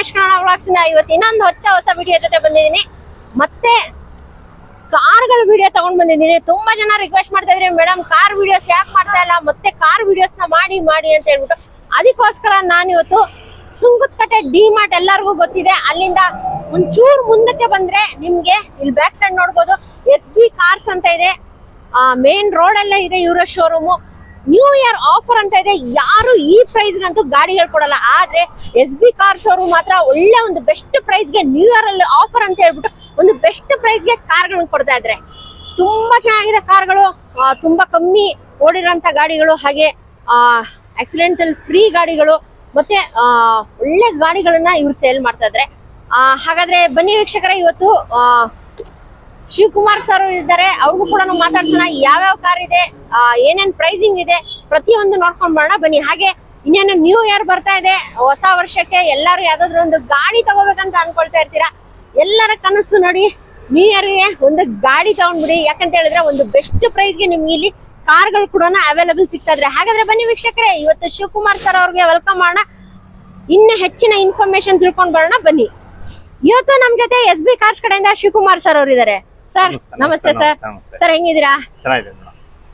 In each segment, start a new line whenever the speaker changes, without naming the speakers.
Ramesh Kannada vlogs ಇಂದ ಇವತ್ತು ಇನ್ನೊಂದು ಹೊಸ ವಿಡಿಯೋ ಜೊತೆ ಬಂದಿದ್ದೀನಿ. ಮತ್ತೆ ಕಾರ್ಗಳ ವಿಡಿಯೋ ತಗೊಂಡ್ ಬಂದಿದ್ದೀನಿ. ತುಂಬಾ ಜನ ರಿಕ್ವೆಸ್ಟ್ ಮಾಡ್ತಾ ಇದ್ರಿ, ಮೇಡಮ್ ಕಾರ್ ವಿಡಿಯೋಸ್ ಯಾಕೆ ಮಾಡ್ತಾ ಇಲ್ಲ, ಮತ್ತೆ ಕಾರ್ ವಿಡಿಯೋಸ್ ನ ಮಾಡಿ ಅಂತ ಹೇಳ್ಬಿಟ್ಟು. ಅದಕ್ಕೋಸ್ಕರ ನಾನು ಇವತ್ತು ಸುಂಕದಕಟ್ಟೆ ಡಿಮಾರ್ಟ್ ಎಲ್ಲರಿಗೂ ಗೊತ್ತಿದೆ, ಅಲ್ಲಿಂದ ಒಂಚೂರು ಮುಂದಕ್ಕೆ ಬಂದ್ರೆ ನಿಮ್ಗೆ ಇಲ್ಲಿ ಬ್ಯಾಕ್ ಸೈಡ್ ನೋಡ್ಬೋದು SB ಕಾರ್ಸ್ ಅಂತ ಇದೆ. ಮೇನ್ ರೋಡ್ ಅಲ್ಲೇ ಇದೆ ಇವರ ಶೋರೂಮು. ನ್ಯೂ ಇಯರ್ ಆಫರ್ ಅಂತ ಇದೆ. ಯಾರು ಈ ಪ್ರೈಸ್ ಗಂತೂ ಗಾಡಿಗಳು ಕೊಡಲ್ಲ, ಆದ್ರೆ SB ಕಾರ್ಸ್ ಅವರು ಮಾತ್ರ ಒಳ್ಳೆ ಒಂದು ಬೆಸ್ಟ್ ಪ್ರೈಸ್ ಗೆ ನ್ಯೂ ಇಯರ್ ಅಲ್ಲಿ ಆಫರ್ ಅಂತ ಹೇಳ್ಬಿಟ್ಟು ಒಂದು ಬೆಸ್ಟ್ ಪ್ರೈಸ್ ಗೆ ಕಾರ್ಗಳನ್ನು ಕೊಡ್ತಾ ಇದ್ರೆ. ತುಂಬಾ ಚೆನ್ನಾಗಿದೆ ಕಾರ್ಗಳು, ತುಂಬಾ ಕಮ್ಮಿ ಓಡಿರೋಂತ ಗಾಡಿಗಳು, ಹಾಗೆ ಆಕ್ಸಿಡೆಂಟಲ್ ಫ್ರೀ ಗಾಡಿಗಳು, ಮತ್ತೆ ಒಳ್ಳೆ ಗಾಡಿಗಳನ್ನ ಇವ್ರು ಸೇಲ್ ಮಾಡ್ತಾ ಇದ್ರೆ. ಹಾಗಾದ್ರೆ ಬನ್ನಿ ವೀಕ್ಷಕರೇ, ಇವತ್ತು ಶಿವಕುಮಾರ್ ಸರ್ ಇದ್ದಾರೆ, ಅವ್ರಿಗೂ ಕೂಡ ನಾವು ಮಾತಾಡ್ಸೋಣ. ಯಾವ್ಯಾವ ಕಾರ್ ಇದೆ, ಏನೇನ್ ಪ್ರೈಸಿಂಗ್ ಇದೆ, ಪ್ರತಿಯೊಂದು ನೋಡ್ಕೊಂಡ್ ಬರೋಣ ಬನ್ನಿ. ಹಾಗೆ ಇನ್ನೇನು ನ್ಯೂ ಇಯರ್ ಬರ್ತಾ ಇದೆ, ಹೊಸ ವರ್ಷಕ್ಕೆ ಎಲ್ಲಾರು ಯಾವ್ದಾದ್ರು ಒಂದು ಗಾಡಿ ತಗೋಬೇಕಂತ ಅನ್ಕೊಳ್ತಾ ಇರ್ತೀರಾ. ಎಲ್ಲರ ಕನಸು ನೋಡಿ, ನ್ಯೂ ಇಯರ್ಗೆ ಒಂದು ಗಾಡಿ ತಗೊಂಡ್ಬಿಡಿ. ಯಾಕಂತ ಹೇಳಿದ್ರೆ ಒಂದು ಬೆಸ್ಟ್ ಪ್ರೈಸ್ಗೆ ನಿಮ್ಗೆ ಇಲ್ಲಿ ಕಾರ್ಗಳು ಕೂಡ ಅವೈಲೇಬಲ್ ಸಿಗ್ತಾ ಇದ್ರೆ. ಹಾಗಾದ್ರೆ ಬನ್ನಿ ವೀಕ್ಷಕರೇ, ಇವತ್ತು ಶಿವಕುಮಾರ್ ಸರ್ ಅವ್ರಿಗೆ ವೆಲ್ಕಮ್ ಮಾಡೋಣ, ಇನ್ನು ಹೆಚ್ಚಿನ ಇನ್ಫಾರ್ಮೇಶನ್ ತಿಳ್ಕೊಂಡ್ ಬರೋಣ ಬನ್ನಿ. ಇವತ್ತು ನಮ್ ಜೊತೆ SB ಕಾರ್ಸ್ ಕಡೆಯಿಂದ ಶಿವಕುಮಾರ್ ಸರ್ ಅವರು ಇದ್ದಾರೆ. ಸರ್ ನಮಸ್ತೆ ಸರ್. ಸರ್ ಹೆಂಗಿದ್ದೀರಾ?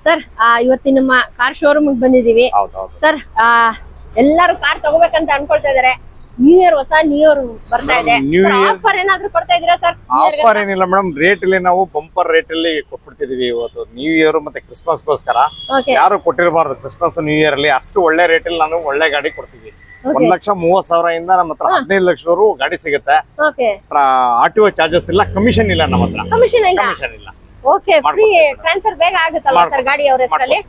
ಸರ್ ಇವತ್ತು ನಮ್ಮ ಕಾರ್ ಶೋರೂಮ್ ಬಂದಿದೀವಿ. ಸರ್ ಎಲ್ಲಾರು ಕಾರ್ ತಗೋಬೇಕಂತ ಅನ್ಕೊಳ್ತಾ ಇದಾರೆ. ನ್ಯೂ ಇಯರ್, ಹೊಸ ನ್ಯೂ ಇಯರ್ ಬರ್ತಾ ಇದೆ. ಆಫರ್ ಏನಾದ್ರು ಕೊಡ್ತಾ ಇದೀರಾ ಸರ್?
ಆಫರ್ ಏನಿಲ್ಲ ಮೇಡಮ್, ರೇಟ್ ಅಲ್ಲಿ ನಾವು ಬಂಪರ್ ರೇಟ್ ಅಲ್ಲಿ ಕೊಟ್ಬಿಡ್ತಿದೀವಿ ಇವತ್ತು. ನ್ಯೂ ಇಯರ್ ಮತ್ತೆ ಕ್ರಿಸ್ಮಸ್ ಗೋಸ್ಕರ ಯಾರು ಕೊಟ್ಟಿರಬಾರ್ದು. ಕ್ರಿಸ್ಮಸ್ ನ್ಯೂ ಇಯರ್ ಅಲ್ಲಿ ಅಷ್ಟು ಒಳ್ಳೆ ರೇಟ್ ಅಲ್ಲಿ ನಾನು ಒಳ್ಳೆ ಗಾಡಿ ಕೊಡ್ತೀವಿ. 1,30,30,000 ಇಂದ ನಮ್ಮ ಹತ್ರ 15 ಲಕ್ಷವರೆಗೂ ಗಾಡಿ ಸಿಗುತ್ತೆ. RTO ಚಾರ್ಜಸ್ ಇಲ್ಲ, ಕಮಿಷನ್ ಇಲ್ಲ ನಮ್ಮ ಹತ್ರ.
ಕಮಿಷನ್ ಇಲ್ಲ. ಓಕೆ, ಫ್ರೀ ಟ್ರಾನ್ಸ್ಫರ್ ಬೇಗ ಆಗುತ್ತಲ್ಲ ಸರ್ ಗಾಡಿ ಅವ್ರ ಹೆಸರಲ್ಲಿ?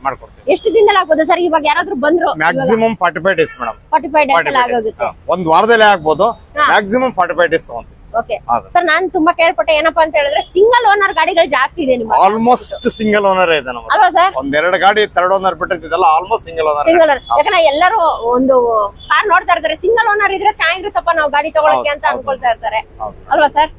ಎಷ್ಟು ದಿನದಲ್ಲಿ ಆಗ್ಬೋದು ಸರ್? ಇವಾಗ ಯಾರಾದ್ರೂ ಬಂದ್ರು
ಮ್ಯಾಕ್ಸಿಮಮ್ 45 ಡೇಸ್ ಮೇಡಮ್.
45 ಡೇಸ್ ಅಲ್ಲಿ ಆಗೋಗುತ್ತೆ.
ಒಂದ್ ವಾರದಲ್ಲೇ ಆಗ್ಬೋದು, ಮ್ಯಾಕ್ಸಿಮಮ್ 45 ಡೇಸ್ ತಗೊಂತೀವಿ.
ಓಕೆ ಸರ್, ನಾನು ತುಂಬಾ ಕೇಳ್ಪಟ್ಟೆ, ಏನಪ್ಪಾ ಅಂತ ಹೇಳಿದ್ರೆ ಸಿಂಗಲ್ ಓನರ್ ಗಾಡಿಗಳು ಜಾಸ್ತಿ ಇದೆ ನಿಮ್ಮ.
ಆಲ್ಮೋಸ್ಟ್ ಸಿಂಗಲ್ ಓನರ್ ಇದೆ ನಮ್ಮ
ಅಲ್ವಾ ಸರ್?
ಒಂದೆರಡು ಗಾಡಿ ಥರ್ಡ್ ಓನರ್ ಬಿಟ್ಟಿದ್ದಲ್ಲ, ಆಲ್ಮೋಸ್ಟ್ ಸಿಂಗಲ್ ಓನರ್.
ಯಾಕಂದ್ರೆ ಎಲ್ಲರೂ ಒಂದು ಕಾರ್ ನೋಡ್ತಾ ಇರ್ತಾರೆ, ಸಿಂಗಲ್ ಓನರ್ ಇದ್ರೆ ಚೆನ್ನಾಗಿರುತ್ತಪ್ಪ ನಾವು ಗಾಡಿ ತಗೊಳಕ್ಕೆ ಅಂತ ಅನ್ಕೊಳ್ತಾ ಇರ್ತಾರೆ, ಅಲ್ವಾ ಸರ್?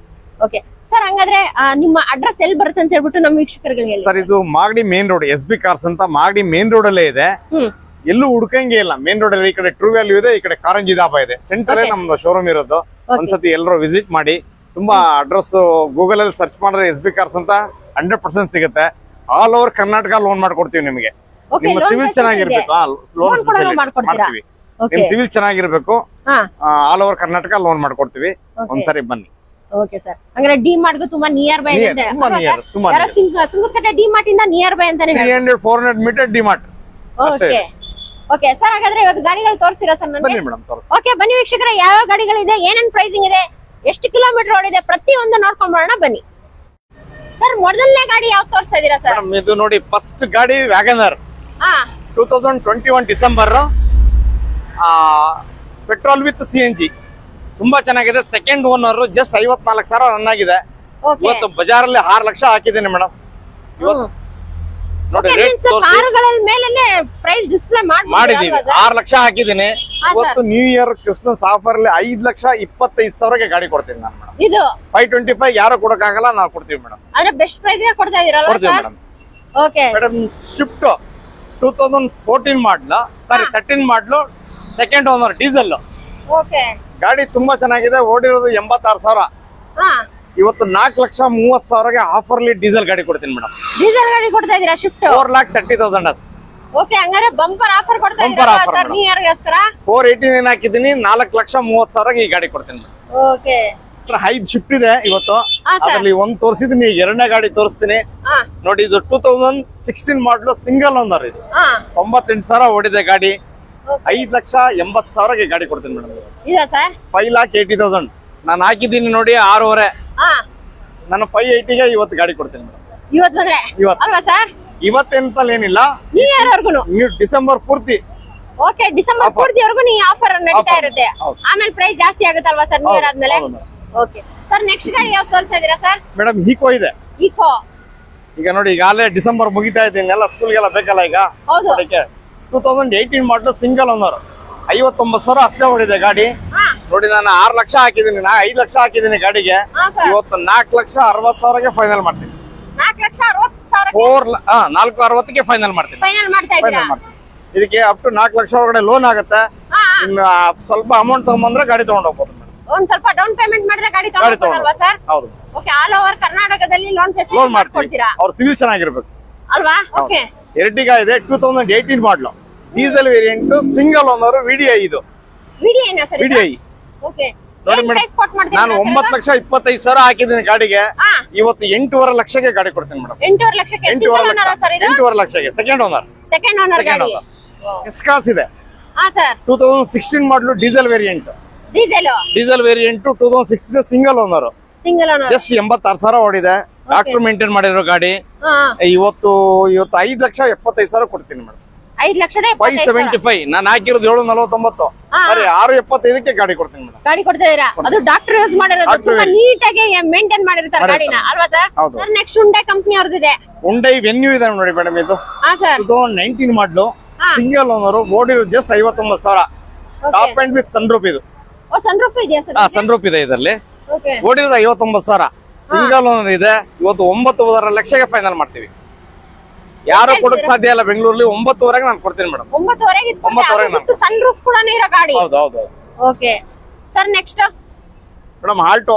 ಓಕೆ ಸರ್, ಹಂಗಾದ್ರೆ ನಿಮ್ಮ ಅಡ್ರೆಸ್ ಎಲ್ಲಿ ಬರುತ್ತೆ ಅಂತ ಹೇಳ್ಬಿಟ್ಟು ನಮ್ಮ ವೀಕ್ಷಕರಿಗೆ ಹೇಳಿ
ಸರ್. ಇದು Magadi main road, SB cars ಅಂತ ಮಾಗಡಿ ಮೇನ್ ರೋಡ್ ಅಲ್ಲೇ ಇದೆ. ಎಲ್ಲೂ ಹುಡ್ಕಂಗೆ ಇಲ್ಲ, ಮೇನ್ ರೋಡ್ ಅಲ್ಲಿ. ಈ ಕಡೆ ಟ್ರೂ ವ್ಯಾಲ್ಯೂ ಇದೆ, ಈ ಕಡೆ ಕಾರಂಜಿ ಧಾಬಾ ಇದೆ. ಸೆಂಟರ್ ನಮ್ದು ಶೋರೂಮ್ ಇರೋದು. ಒಂದ್ಸತಿ ಎಲ್ಲರೂ ವಿಸಿಟ್ ಮಾಡಿ. ತುಂಬಾ ಅಡ್ರೆಸ್ ಗೂಗಲ್ ಅಲ್ಲಿ ಸರ್ಚ್ ಮಾಡಿದ್ರೆ SB ಕಾರ್ಸ್ ಅಂತ 100% ಸಿಗುತ್ತೆ. ಆಲ್ ಓವರ್ ಕರ್ನಾಟಕ ಲೋನ್ ಮಾಡ್ಕೊಡ್ತೀವಿ ನಿಮಗೆ. ನಿಮ್ಮ ಸಿವಿಲ್ ಚೆನ್ನಾಗಿರ್ಬೇಕು, ಲೋನ್ ಮಾಡ್ತೀವಿ. ನಿಮ್ ಸಿವಿಲ್ ಚೆನ್ನಾಗಿರ್ಬೇಕು, ಆಲ್ ಓವರ್ ಕರ್ನಾಟಕ ಲೋನ್ ಮಾಡ್ಕೊಡ್ತೀವಿ. ಒಂದ್ಸರಿ ಬನ್ನಿ.
ಓಕೆ ಸರ್, ಅಂದ್ರೆ ಡಿಮಾರ್ಟ್ ತುಂಬಾ ನಿಯರ್ ಬೈ ಇದೆ. ಸುಂಕದಕಟ್ಟೆ ಡಿಮಾರ್ಟ್ ಇಂದ ನಿಯರ್ ಬೈ ಅಂತಾನೆ
300-400 metre DMart.
Okay okay sir, ಹಾಗಾದ್ರೆ ಇವತ್ತು ಗಾಡಿಗಳು ತೋರಿಸ್ತೀರಾ ಸರ್ ನನಗೆ?
ಬನ್ನಿ ಮೇಡಮ್, ತೋರಿಸ್ತೀನಿ.
ಓಕೆ ಬನ್ನಿ ವೀಕ್ಷಕರೇ, ಯಾವ ಗಾಡಿಗಳಿದೆ, ಏನೇನ್ ಪ್ರೈಸಿಂಗ್ ಇದೆ, ಎಷ್ಟು ಕಿಲೋಮೀಟರ್ ಓಡಿದೆ, ಪ್ರತಿಯೊಂದು ನೋಡ್ಕೊಂಡ್ ಬರೋಣ ಬನ್ನಿ. ಸರ್ ಮೊದಲನೇ ಗಾಡಿ ಯಾವ್ದು ತೋರಿಸ್ತಾ ಇದೀರಾ ಸರ್?
ಇದು ನೋಡಿ, ಫಸ್ಟ್ ಗಾಡಿ WagonR. 2021 December, petrol with CNG. ತುಂಬಾ ಚೆನ್ನಾಗಿದೆ. ಸೆಕೆಂಡ್ ಓನರ್, ಜಸ್ಟ್ 54,000 ರನ್ ಆಗಿದೆ. ಇವತ್ತು ಬಜಾರಲ್ಲಿ 6 ಲಕ್ಷ ಹಾಕಿದ್ದೀನಿ ಮೇಡಮ್. ನೋಡಿ ರೇಟ್ ಮಾಡಿದೀವಿ, 6 ಲಕ್ಷ ಹಾಕಿದ್ದೀನಿ. ಇವತ್ತು ನ್ಯೂ ಇಯರ್ ಕ್ರಿಸ್ಮಸ್ ಆಫರ್ ಅಲ್ಲಿ 5,25,000ಗೆ ಗಾಡಿ ಕೊಡ್ತೀನಿ ನಾನು ಮೇಡಮ್.
ಇದು
525 ಯಾರು ಕೊಡಕ್ಕಾಗಲ್ಲ, ನಾವು ಕೊಡ್ತೀವಿ ಮೇಡಮ್.
ಅಂದ್ರೆ ಬೆಸ್ಟ್ ಪ್ರೈಸ್ ಗೆ ಕೊಡ್ತಾ ಇದೀರಲ್ಲ
ಕೊಡ್ತೀವಿ ಮೇಡಮ್.
ಓಕೆ
ಮೇಡಮ್, ಶಿಫ್ಟ್ 2014 ಮಾಡ್ಲು, ಸಾರಿ 13 ಮಾಡ್ಲು, ಸೆಕೆಂಡ್ ಓನರ್, ಡೀಸೆಲ್.
ಓಕೆ,
ಗಾಡಿ ತುಂಬಾ ಚೆನ್ನಾಗಿದೆ. ಓಡಿರೋದು 86,000. ಇವತ್ತು 4,30,000ಗೆ ಆಫರ್ಲಿ ಡೀಸೆಲ್ ಗಾಡಿ ಕೊಡ್ತೀನಿ ಮೇಡಮ್.
ಡೀಸೆಲ್ ಗಾಡಿ ಕೊಡ್ತಾ ಇದೀರಾ? ಶಿಫ್ಟ್
4,30,000.
ಓಕೆ, ಹಂಗಾರೆ ಬಂಪರ್ ಆಫರ್ ಕೊಡ್ತಾ ಇದೀರಾ ಸರ್ ನ್ಯೂ ಇಯರ್ ಗೋಸ್ಕರ?
489 ಹಾಕಿದ್ದೀನಿ, 4,30,000ಗೆ ಈ ಗಾಡಿ ಕೊಡ್ತೀನಿ.
ಓಕೆ,
5 ಶಿಫ್ಟ್ ಇದೆ ಇವತ್ತು. ಅದ್ರಲ್ಲಿ ಒಂದು ತೋರಿಸಿದೀನಿ, ಎರಡನೇ ಗಾಡಿ ತೋರಿಸ್ತೀನಿ ನೋಡಿ. ಇದು 2016 ಮಾಡ್ಲು, ಸಿಂಗಲ್ ಓನರ್. ಇದು 98,000 ಓಡಿದೆ ಗಾಡಿ. 5,80,000ಗೆ ಗಾಡಿ ಕೊಡ್ತೀನಿ ಮೇಡಮ್. 5,80,000 ನಾನು ಹಾಕಿದ್ದೀನಿ ನೋಡಿ, 6.5. ನಾನು 580ಗೆ ಇವತ್ತು ಗಾಡಿ ಕೊಡ್ತೀನಿ ಮೇಡಮ್. ಇವತ್ತೆಂತಲ್ಲಿ ಏನಿಲ್ಲ, ನೀವು ಡಿಸೆಂಬರ್ ಪೂರ್ತಿ.
ಓಕೆ, ಡಿಸೆಂಬರ್ ಪೂರ್ತಿವರೆಗೂ ಈ ಆಫರ್ ನಡೀತಾ ಇರುತ್ತೆ. ಆಮೇಲೆ ಪ್ರೈಸ್ ಜಾಸ್ತಿ ಆಗುತ್ತಲ್ವಾ ಸರ್ ನ್ಯೂ ಇಯರ್ ಆದ್ಮೇಲೆ? ಓಕೆ ಸರ್, ನೆಕ್ಸ್ಟ್ ಗಾಡಿ ಯಾವ್ದು ತೋರಿಸ್ತಾ ಇದೀರಾ ಸರ್?
ಮೇಡಮ್, ಈಕೋ ಇದೆ.
ಈಕೋ
ಈಗ ನೋಡಿ, ಈಗಾಗಲೇ ಡಿಸೆಂಬರ್ ಮುಗಿತಾ ಇದ್ದೀನಿ, ಎಲ್ಲ ಸ್ಕೂಲ್ಗೆಲ್ಲ ಬೇಕಲ್ಲ ಈಗ. 2018 ಮಾಡಲು, ಸಿಂಗಲ್ ಓನರ್, 59,000 ಅಷ್ಟೇ ಓಡಿದೆ ಗಾಡಿ. ನೋಡಿ, ನಾನು 6 ಲಕ್ಷ ಹಾಕಿದ್ದೀನಿ, 5 ಲಕ್ಷ ಹಾಕಿದ್ದೀನಿ ಗಾಡಿಗೆ. ಇವತ್ತು 4,60,000ಗೆ ಫೈನಲ್ ಮಾಡ್ತೀನಿ. 4,60,000ಗೆ ಫೈನಲ್ ಮಾಡ್ತೀನಿ. ಇದಕ್ಕೆ ಅಪ್ ಟು 4 ಲಕ್ಷ ಒಳಗಡೆ ಲೋನ್ ಆಗುತ್ತೆ. ಇನ್ನು ಸ್ವಲ್ಪ ಅಮೌಂಟ್ ತಗೊಂಡ್ಬಂದ್ರೆ ಗಾಡಿ ತಗೊಂಡ್ ಹೋಗ್ಬೋದು.
ಒಂದ್ ಸ್ವಲ್ಪ ಡೌನ್ ಪೇಮೆಂಟ್ ಮಾಡಿದ್ರೆ ಗಾಡಿ ತಗೊಂಡ್ಬೋದಲ್ವಾ ಸರ್?
ಹೌದು.
ಓಕೆ, ಆಲ್ ಓವರ್ ಕರ್ನಾಟಕದಲ್ಲಿ ಲೋನ್
ಲೋನ್ ಮಾಡ್ತೀವಿ.
ಕೊಡ್ತೀರಾ
ಅವ್ರ ಸಿವಿಲ್ ಚೆನ್ನಾಗಿರ್ಬೇಕು
ಅಲ್ವಾ? ಓಕೆ,
ಎರ್ಟಿಗಾ ಇದೆ 2018 ಮಾಡಲು, diesel variant, single owner, VDI. ಇದು
ವಿಡಿಐ ಸರ್?
ವಿಡಿಐ.
ಓಕೆ,
ನೋಡಿ ಮೇಡಮ್, ನಾನು 9,25,000 ಹಾಕಿದ್ದೀನಿ ಗಾಡಿಗೆ. ಇವತ್ತು 8.5 ಲಕ್ಷಕ್ಕೆ ಗಾಡಿ ಕೊಡ್ತೀನಿ ಮೇಡಮ್.
8.5 ಲಕ್ಷಕ್ಕೆ
8.5 ಲಕ್ಷಕ್ಕೆ ಸೆಕೆಂಡ್ ಓನರ್.
ಸೆಕೆಂಡ್ ಓನರ್ ಗಾಡಿ
ಎಸ್ಕಾಸ್ ಇದೆ.
ಹಾ ಸರ್,
2016 ಮಾಡಲು, diesel variant. Diesel variant 2016 single owner.
Single owner.
Just 86,000 ಓಡಿದೆ. ಡಾಕ್ಟರ್ ಮೇಂಟೈನ್ ಮಾಡಿರೋ ಗಾಡಿ. ಇವತ್ತು 5,75,000 ಕೊಡ್ತೀನಿ ಮೇಡಮ್. 575. ನಾನು ಹಾಕಿರೋದು 749. 675ಕ್ಕೆ ಗಾಡಿ ಕೊಡ್ತೀನಿ ಮೇಡಮ್.
ಗಾಡಿ ಕೊಡ್ತಾ ಇದೀರಾ? ಅದು ಡಾಕ್ಟರ್ ಯೂಸ್ ಮಾಡಿರೋದು, ತುಂಬಾ ನೀಟಾಗಿ ಮೇಂಟೈನ್ ಮಾಡಿರ್ತಾರೆ ಗಾಡಿನ ಅಲ್ವಾ sir? Sir next Hyundai company ಅವ್ರದಿದೆ.
ಹುಂಡೈ ವೆನ್ಯೂ ಇದೆ ನೋಡಿ ಮೇಡಮ್. ಇದು 2019 ಮಾಡಲು, ಸಿಂಗಲ್ ಓನರ್, ಓಡಿರೋ just 59,000. Top and with sunroof. ಇದು
ಸನ್ರೂಫ್ ಇದೆಯಾ ಸರ್?
ಸನ್ರೂಫ್ ಇದೆ ಇದರಲ್ಲಿ. ಓಡಿರೋದು 59,000. ಸಿಂಗಲ್ ಓನರ್ ಇದೆ. ಇವತ್ತು 9.5 ಲಕ್ಷಕ್ಕೆ ಫೈನಲ್ ಮಾಡ್ತೀವಿ. ಯಾರು ಕೊಡಕ್ ಸಾಧ್ಯ ಇಲ್ಲ ಬೆಂಗಳೂರಲ್ಲಿ. 9.5 ನಾನು ಕೊಡ್ತೀನಿ ಮೇಡಮ್.
9.5 ಸನ್ರೂಫ್ ಕೂಡ ಇರೋ ಗಾಡಿ.
ಹೌದು.
Okay sir, next
madam Alto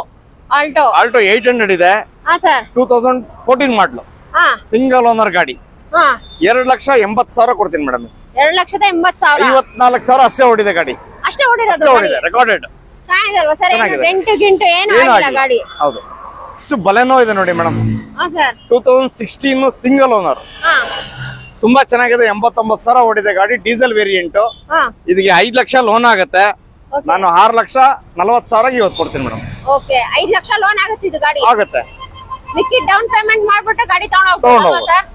800 ಇದೆ. 2014 ಮಾಡಲು, ಸಿಂಗಲ್ ಓನರ್ ಗಾಡಿ. 2,80,000 ಕೊಡ್ತೀನಿ ಮೇಡಮ್.
2,80,000.
54,000 ಅಷ್ಟೇ ಓಡಿದೆ ಗಾಡಿ.
ಅಷ್ಟೇ ಓಡಿದೆ.
ರೆಕಾರ್ಡೆಡ್.
ಚೆನ್ನಾಗಿದಲ್ವಾ ಸರ್? ಗಿಂಟು ಏನು ಆಗಿಲ್ಲ ಗಾಡಿ.
ಹೌದು. ಇಷ್ಟು ಬಲೆನೋ ಇದೆ ನೋಡಿ ಮೇಡಮ್. 2016 single owner. ತುಂಬಾ ಚೆನ್ನಾಗಿದೆ. 89,000 ಓಡಿದೆ ಗಾಡಿ. Diesel variant. ಇದಕ್ಕೆ 5 ಲಕ್ಷ ಲೋನ್ ಆಗುತ್ತೆ. ನಾನು 6,40,000 ಇವತ್ತು ಕೊಡ್ತೀನಿ ಮೇಡಮ್.
ಓಕೆ, 5 ಲಕ್ಷ ಲೋನ್ ಆಗುತ್ತೆ ಇದು ಗಾಡಿ.
ಆಗುತ್ತೆ.
ಮಿಕ್ಕಿ ಡೌನ್ ಪೇಮೆಂಟ್ ಮಾಡ್ಬಿಟ್ಟು ಗಾಡಿ ತಗೊಂಡೋಗ್ಬೋದು ಸರ್.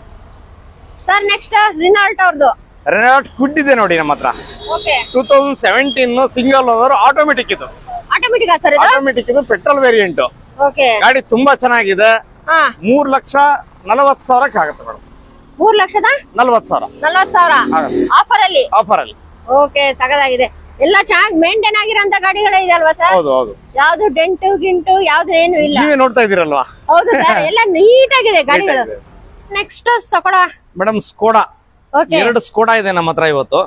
ಸರ್ ನೆಕ್ಸ್ಟ್ ರಿನಾಲ್ಟ್ ಅವ್ರದ್ದು.
ರೆನಾಲ್ಟ್ ಕ್ವಿಡ್ ಇದೆ ನೋಡಿ ನಮ್ಮ ಹತ್ರ. 2017 ಸಿಂಗಲ್ ಓನರ್, ಆಟೋಮೆಟಿಕ್. ಇದು ಆಟೋಮೆಟಿಕ್. ಇದು ಪೆಟ್ರೋಲ್ ವೇರಿಯಂಟ್. ಗಾಡಿ ತುಂಬಾ ಚೆನ್ನಾಗಿದೆ. 3,40,000 ಆಗುತ್ತೆ ಮೇಡಮ್.
3,40,000 ಆಫರ್ ಅಲ್ಲಿ. ಓಕೆ, ಸಗದಾಗಿದೆ. ಎಲ್ಲ ಚೆನ್ನಾಗಿ ಮೇಂಟೈನ್ ಆಗಿರೋಂತ ಗಾಡಿಗಳೇ ಇದೆ ಅಲ್ವಾ ಸರ್?
ಹೌದು.
ಯಾವ್ದು ಡೆಂಟು ಗಿಂಟು ಯಾವ್ದು ಏನು ಇಲ್ಲ.
ನೀವೇ ನೋಡ್ತಾ ಇದೀರಲ್ವಾ?
ಹೌದು ಸರ್, ಎಲ್ಲ ನೀಟ್ ಆಗಿದೆ ಗಾಡಿಗಳು. Next Skoda
madam. Skoda 2 Skoda ಇದೆ ನಮ್ಮ ಹತ್ರ ಇವತ್ತು.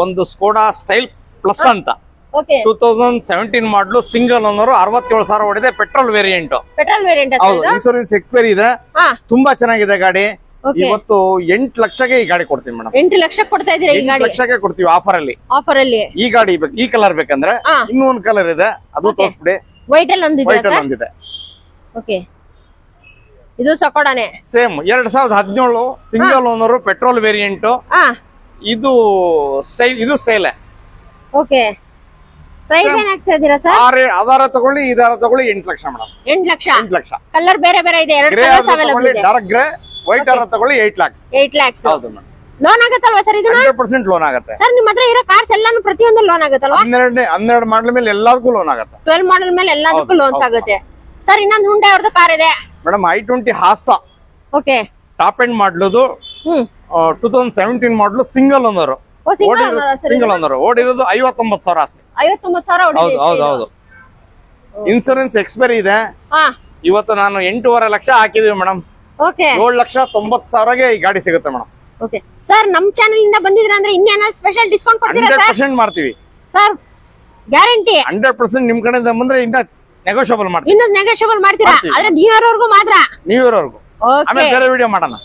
ಒಂದು ಸ್ಕೋಡಾ ಸ್ಟೈಲ್ ಪ್ಲಸ್ ಅಂತ 2017 ಮಾಡಲು, ಸಿಂಗಲ್ ಓನರ್, 67,000 ಓಡಿದೆ. Petrol variant. ಹೌದು. ಇನ್ಸೂರೆನ್ಸ್ ಎಕ್ಸ್ಪೈರಿ ಇದೆ. ತುಂಬಾ ಚೆನ್ನಾಗಿದೆ ಗಾಡಿ. ಇವತ್ತು 8 ಲಕ್ಷಕ್ಕೆ ಈ ಗಾಡಿ ಕೊಡ್ತೀನಿ ಮೇಡಮ್.
8 ಲಕ್ಷ ಕೊಡ್ತಾ ಇದೀರಾ? ಈ ಗಾಡಿ
8 ಲಕ್ಷಕ್ಕೆ ಕೊಡ್ತೀವಿ ಆಫರ್ ಅಲ್ಲಿ. ಈ ಗಾಡಿ ಈ ಕಲರ್ ಬೇಕಂದ್ರೆ ಇನ್ನೂ ಒಂದು ಕಲರ್ ಇದೆ, ಅದು ತೋರಿಸ್ಬಿಡಿ.
ವೈಟ್ ಅಲ್ಲಿ ಒಂದಿದೆ. ಓಕೆ, ಇದು ಸಕೋಡಾನೆ. Same
2017 single owner, petrol variant. ಇದು ಸ್ಟೈಲ್. ಇದು ಸ್ಟೈಲ್. ಓಕೆ,
ಪ್ರೈಸ್ ಏನ್ ಆಗ್ತಾ ಇದೀರಾ ಸರ್?
ಆಧಾರ ತಗೊಳ್ಳಿ, ಇದಾರ ತಗೊಳ್ಳಿ. 8 ಲಕ್ಷ ಮೇಡಮ್.
8 ಲಕ್ಷ. ಕಲರ್ ಬೇರೆ ಇದೆ. 2 ಕಲರ್ಸ್ ಅವೈಲೇಬಲ್ ಇದೆ.
ಡಾರ್ಕ್ ಗ್ರೇ, ವೈಟ್ ಆರ ತಗೊಳ್ಳಿ. 8 lakhs. ಹೌದು ಮೇಡಮ್.
Loan ಆಗುತ್ತಲ್ವಾ sir? ಇದು
100% ಲೋನ್ ಆಗುತ್ತೆ
ಸರ್. ನಿಮ್ಮ ಹತ್ರ ಇರೋ ಕಾರ್ಸ್ ಎಲ್ಲಾನು ಪ್ರತಿಯೊಂದು ಲೋನ್ ಆಗುತ್ತಲ್ವಾ?
12 ಮಾಡಲ್ ಮೇಲೆ ಎಲ್ಲದಕ್ಕೂ ಲೋನ್ ಆಗುತ್ತೆ.
12 ಮಾಡಲ್ ಮೇಲೆ ಎಲ್ಲದಕ್ಕೂ ಲೋನ್ಸ್ ಆಗುತ್ತೆ ಸರ್. ಇನ್ನೊಂದು ಹುಂಡೈ ಅವ್ರದ್ದು ಕಾರ್ ಇದೆ
ಮೇಡಮ್, i20 ಹಾಸ. ಓಕೆ, ಟಾಪ್ ಎಂಡ್ ಮಾಡ್ಲದು. 2017 model, single owner. Single owner, ಓಡಿರೋದು 59,000 ಅಷ್ಟೇ.
59,000.
ಹೌದು. ಇನ್ಸೂರೆನ್ಸ್ ಎಕ್ಸ್ಪೈರಿ ಇದೆ. ಇವತ್ತು ನಾನು 8.5 ಲಕ್ಷ ಹಾಕಿದೀವಿ ಮೇಡಮ್. 7,90,000ಗೆ ಈ ಗಾಡಿ ಸಿಗುತ್ತೆ ಮೇಡಮ್.
ಓಕೆ ಸರ್, ನಮ್ ಚಾನೆಲ್ ಇಂದ ಬಂದಿದ್ರ ಅಂದ್ರೆ ಇನ್ನೇನ ಸ್ಪೆಷಲ್ ಡಿಸ್ಕೌಂಟ್ ಕೊಡ್ತೀರಾ ಸರ್?
100% ಮಾಡ್ತೀವಿ
ಸರ್, ಗ್ಯಾರಂಟಿ.
100% ನಿಮ್ ಕಡೆಯಿಂದ ಬಂದ್ರೆ ಇನ್ನ ನೆಗೋಷಿಯಬಲ್ ಮಾಡ್ತೀವಿ.
ಇನ್ನು ನೆಗೋಷಿಯಬಲ್ ಮಾಡ್ತೀರಾ? ಆದ್ರೆ ನ್ಯೂ ಇಯರ್ ವರೆಗೂ ಮಾತ್ರ.
ನ್ಯೂ ಇಯರ್ ವರೆಗೂ. ಆಮೇಲೆ ಬೇರೆ ವಿಡಿಯೋ ಮಾಡೋಣ.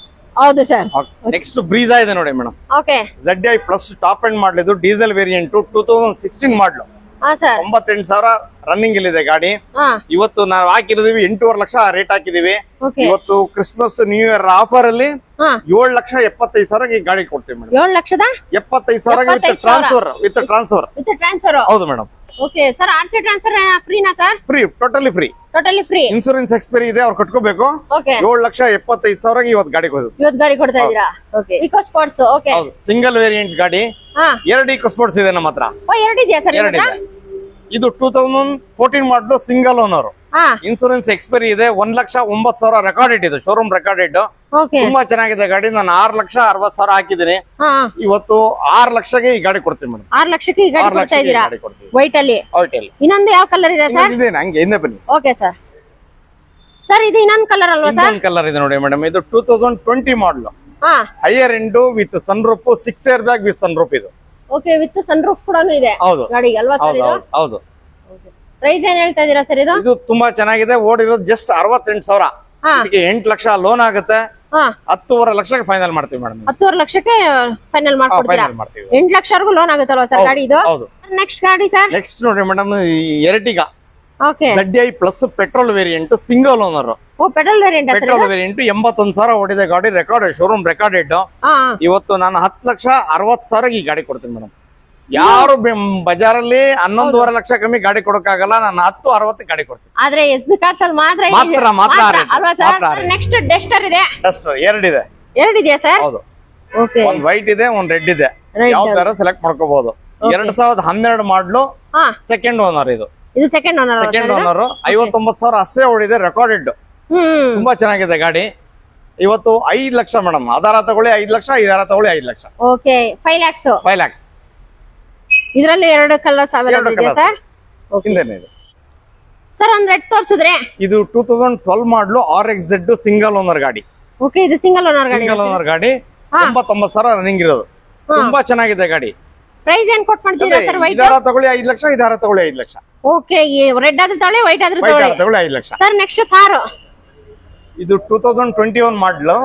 ಹೌದು ಸರ್.
ನೆಕ್ಸ್ಟ್ ಬ್ರೀಜಾ ಇದೆ ನೋಡಿ madam.
Okay,
ZI plus top end ಮಾಡಲಿದ್ದು, ಡೀಸೆಲ್ ವೇರಿಯಂಟ್. 2016 ಮಾಡಲು. 98,000 ರನ್ನಿಂಗ್ ಇಲ್ಲಿದೆ ಗಾಡಿ. ಇವತ್ತು ನಾವು ಹಾಕಿದೀವಿ 8.5 ಲಕ್ಷ ರೇಟ್ ಹಾಕಿದೀವಿ. ಇವತ್ತು ಕ್ರಿಸ್ಮಸ್ ನ್ಯೂ ಇಯರ್ ಆಫರ್ ಅಲ್ಲಿ 7,75,000 ಗಾಡಿ ಕೊಡ್ತೀವಿ ಮೇಡಮ್. 7,75,000 ಟ್ರಾನ್ಸ್ಫರ್. ಹೌದು madam.
Okay sir, RC transfer ಫ್ರೀನಾ sir?
Free, totally free. Insurance expiry ಇದೆ, ಅವ್ರು ಕಟ್ಕೋಬೇಕು. 7,75,000 ಇವತ್ತು ಗಾಡಿ
ಕೊಡ್ತಾ ಇದೀರಾ? Okay, Eco Sports. Okay,
single variant ಗಾಡಿ. 2 ಇಕೋ ಸ್ಪೋರ್ಟ್ಸ್ ಇದೆ ನಮ್ಮ ಹತ್ರ.
2 ಇದೆಯಾ ಸರ್?
ಇದು 2014 ಮಾಡಲು, ಸಿಂಗಲ್ ಓನರ್. ಇನ್ಸೂರೆನ್ಸ್ ಎಕ್ಸ್ಪೈರಿ ಇದೆ. 1,09,000 ರೆಕಾರ್ಡೆಡ್. ಇದು ಶೋರೂಮ್ ರೆಕಾರ್ಡೆಡ್. ತುಂಬಾ ಚೆನ್ನಾಗಿದೆ ಗಾಡಿ. ನಾನು 6,60,000 ಹಾಕಿದ್ದೀನಿ. ಇವತ್ತು 6 ಲಕ್ಷಕ್ಕೆ ಈ ಗಾಡಿ ಕೊಡ್ತೀನಿ ಮೇಡಮ್.
6 ಲಕ್ಷಕ್ಕೆ ಈ ಗಾಡಿ ಕೊಡ್ತಾ ಇದೀರಾ? ವೈಟ್ ಅಲ್ಲಿ. ಇನ್ನೊಂದು ಯಾವ ಕಲರ್ ಇದೆ ಸರ್?
ನಂಗೆ ಹಿಂದೆ ಬನ್ನಿ.
Okay sir. ಸರ್, ಇದು ಇನ್ನೊಂದು ಕಲರ್ ಅಲ್ವಾ ಸರ್?
ಕಲರ್ ಇದೆ ನೋಡಿ ಮೇಡಮ್. ಇದು 2020 ಮಾಡಲು. Higher end with sunroof, 6 air bag with sunroof. ಇದು
ಓಕೆ, ವಿತ್ ಸನ್ರೂಫ್ ಕೂಡ ಇದೆ ಗಾಡಿಗೆ ಅಲ್ವಾ ಸರ್? ಇದು ಹೌದು. ಪ್ರೈಸ್ ಏನ್ ಹೇಳ್ತಾ ಇದೀರಾ ಸರ್ ಇದು?
ಇದು ತುಂಬಾ ಚೆನ್ನಾಗಿದೆ, ಓಡಿರೋದು ಜಸ್ಟ್ 68,000. ಇದಕ್ಕೆ 8 ಲಕ್ಷ ಲೋನ್ ಆಗುತ್ತೆ, 10.5 ಲಕ್ಷಕ್ಕೆ ಫೈನಲ್ ಮಾಡ್ತೀವಿ ಮೇಡಮ್.
10.5 ಲಕ್ಷಕ್ಕೆ ಫೈನಲ್ ಮಾಡ್ಕೊಡ್ತೀರಾ? 8 ಲಕ್ಷವರೆಗೂ ಲೋನ್ ಆಗುತ್ತಲ್ವಾ ಸರ್ ಗಾಡಿ ಇದು?
ಹೌದು.
ನೆಕ್ಸ್ಟ್ ಗಾಡಿ ಸರ್?
ನೆಕ್ಸ್ಟ್ ನೋಡ್ರಿ madam, Ertiga
okay
ZDI plus petrol variant single owner.
Oh petrol variant sir?
Petrol variant 81,000 ಓಡಿದೆ ಗಾಡಿ, ರೆಕಾರ್ಡ್ ಶೋರೂಮ್ ರೆಕಾರ್ಡೆಡ್. ಇವತ್ತು ನಾನು 10,60,000 ಈ ಗಾಡಿ ಕೊಡ್ತೀನಿ ಮೇಡಮ್. ಯಾರು ಬಜಾರಲ್ಲಿ 11.5 ಲಕ್ಷ ಕಮ್ಮಿ ಗಾಡಿ ಕೊಡಕ್ಕಾಗಲ್ಲ, ನಾನು 10,60 ಗಾಡಿ ಕೊಡ್ತೀನಿ.
ಆದ್ರೆ SB ಕಾರ್ಸ್ ಅಲ್ಲಿ ಮಾತ್ರ ಅಲ್ವಾ ಸರ್? ನೆಕ್ಸ್ಟ್ ಡಸ್ಟರ್ ಇದೆ,
ಡಸ್ಟರ್ ಎರಡಿದೆ.
ಇದೆಯಾ ಸರ್?
ಹೌದು.
ಓಕೆ,
ಒಂದ್ ವೈಟ್ ಇದೆ, ಒಂದ್ ರೆಡ್ ಇದೆ. ಯಾವ ತರ ಸೆಲೆಕ್ಟ್ ಮಾಡ್ಕೋಬಹುದು. 2012 ಮಾಡ್ಲು, ಸೆಕೆಂಡ್ ಓನರ್. ಇದು
ಸೆಕೆಂಡ್ ಓನರ್.
59,000 ಅಷ್ಟೇ ಓಡಿದೆ, ರೆಕಾರ್ಡೆಡ್. ತುಂಬಾ ಚೆನ್ನಾಗಿದೆ ಗಾಡಿ. ಇವತ್ತು 5 ಲಕ್ಷ ಮೇಡಮ್. ಆಧಾರ ತಗೊಳ್ಳಿ 5 ಲಕ್ಷ, ಇದಾರ ತಗೊಳ್ಳಿ 5 ಲಕ್ಷ.
Okay, 5 lakhs.
5 lakhs.
ಇದರಲ್ಲಿ 2 ಕಲರ್ಸ್ ಅವೈಲೇಬಲ್ ಇದೆ ಸರ್.
ಹಿಂದೆನೇ ಇದೆ
ಸರ್. ಒಂದ್ ರೆಡ್ ತೋರಿಸಿದ್ರೆ.
ಇದು 2012 ಮಾಡ್ಲು RXZ ಸಿಂಗಲ್ ಓನರ್ ಗಾಡಿ.
ಓಕೆ, ಇದು ಸಿಂಗಲ್ ಓನರ್ ಗಾಡಿ.
ಸಿಂಗಲ್ ಓನರ್ ಗಾಡಿ 99,000 ರನ್ನಿಂಗ್ ಇರೋದು. ತುಂಬಾ ಚೆನ್ನಾಗಿದೆ ಗಾಡಿ.
ಪ್ರೈಸ್ ಏನ್ ಕೊಟ್ಟು ಮಾಡ್ತೀರಾ ಸರ್? ವೈಟ್
ಇದಾರ ತಗೊಳ್ಳಿ 5 ಲಕ್ಷ, ಇದಾರ ತಗೊಳ್ಳಿ 5 ಲಕ್ಷ.
ಓಕೆ, ರೆಡ್ ಆದ್ರೂ ತಗೊಳ್ಳಿ, ವೈಟ್ ಆದ್ರೂ
ತಗೊಳ್ಳಿ 5 ಲಕ್ಷ.
Sir next Thar.
ಇದು 2021 ಮಾಡ್ಲು,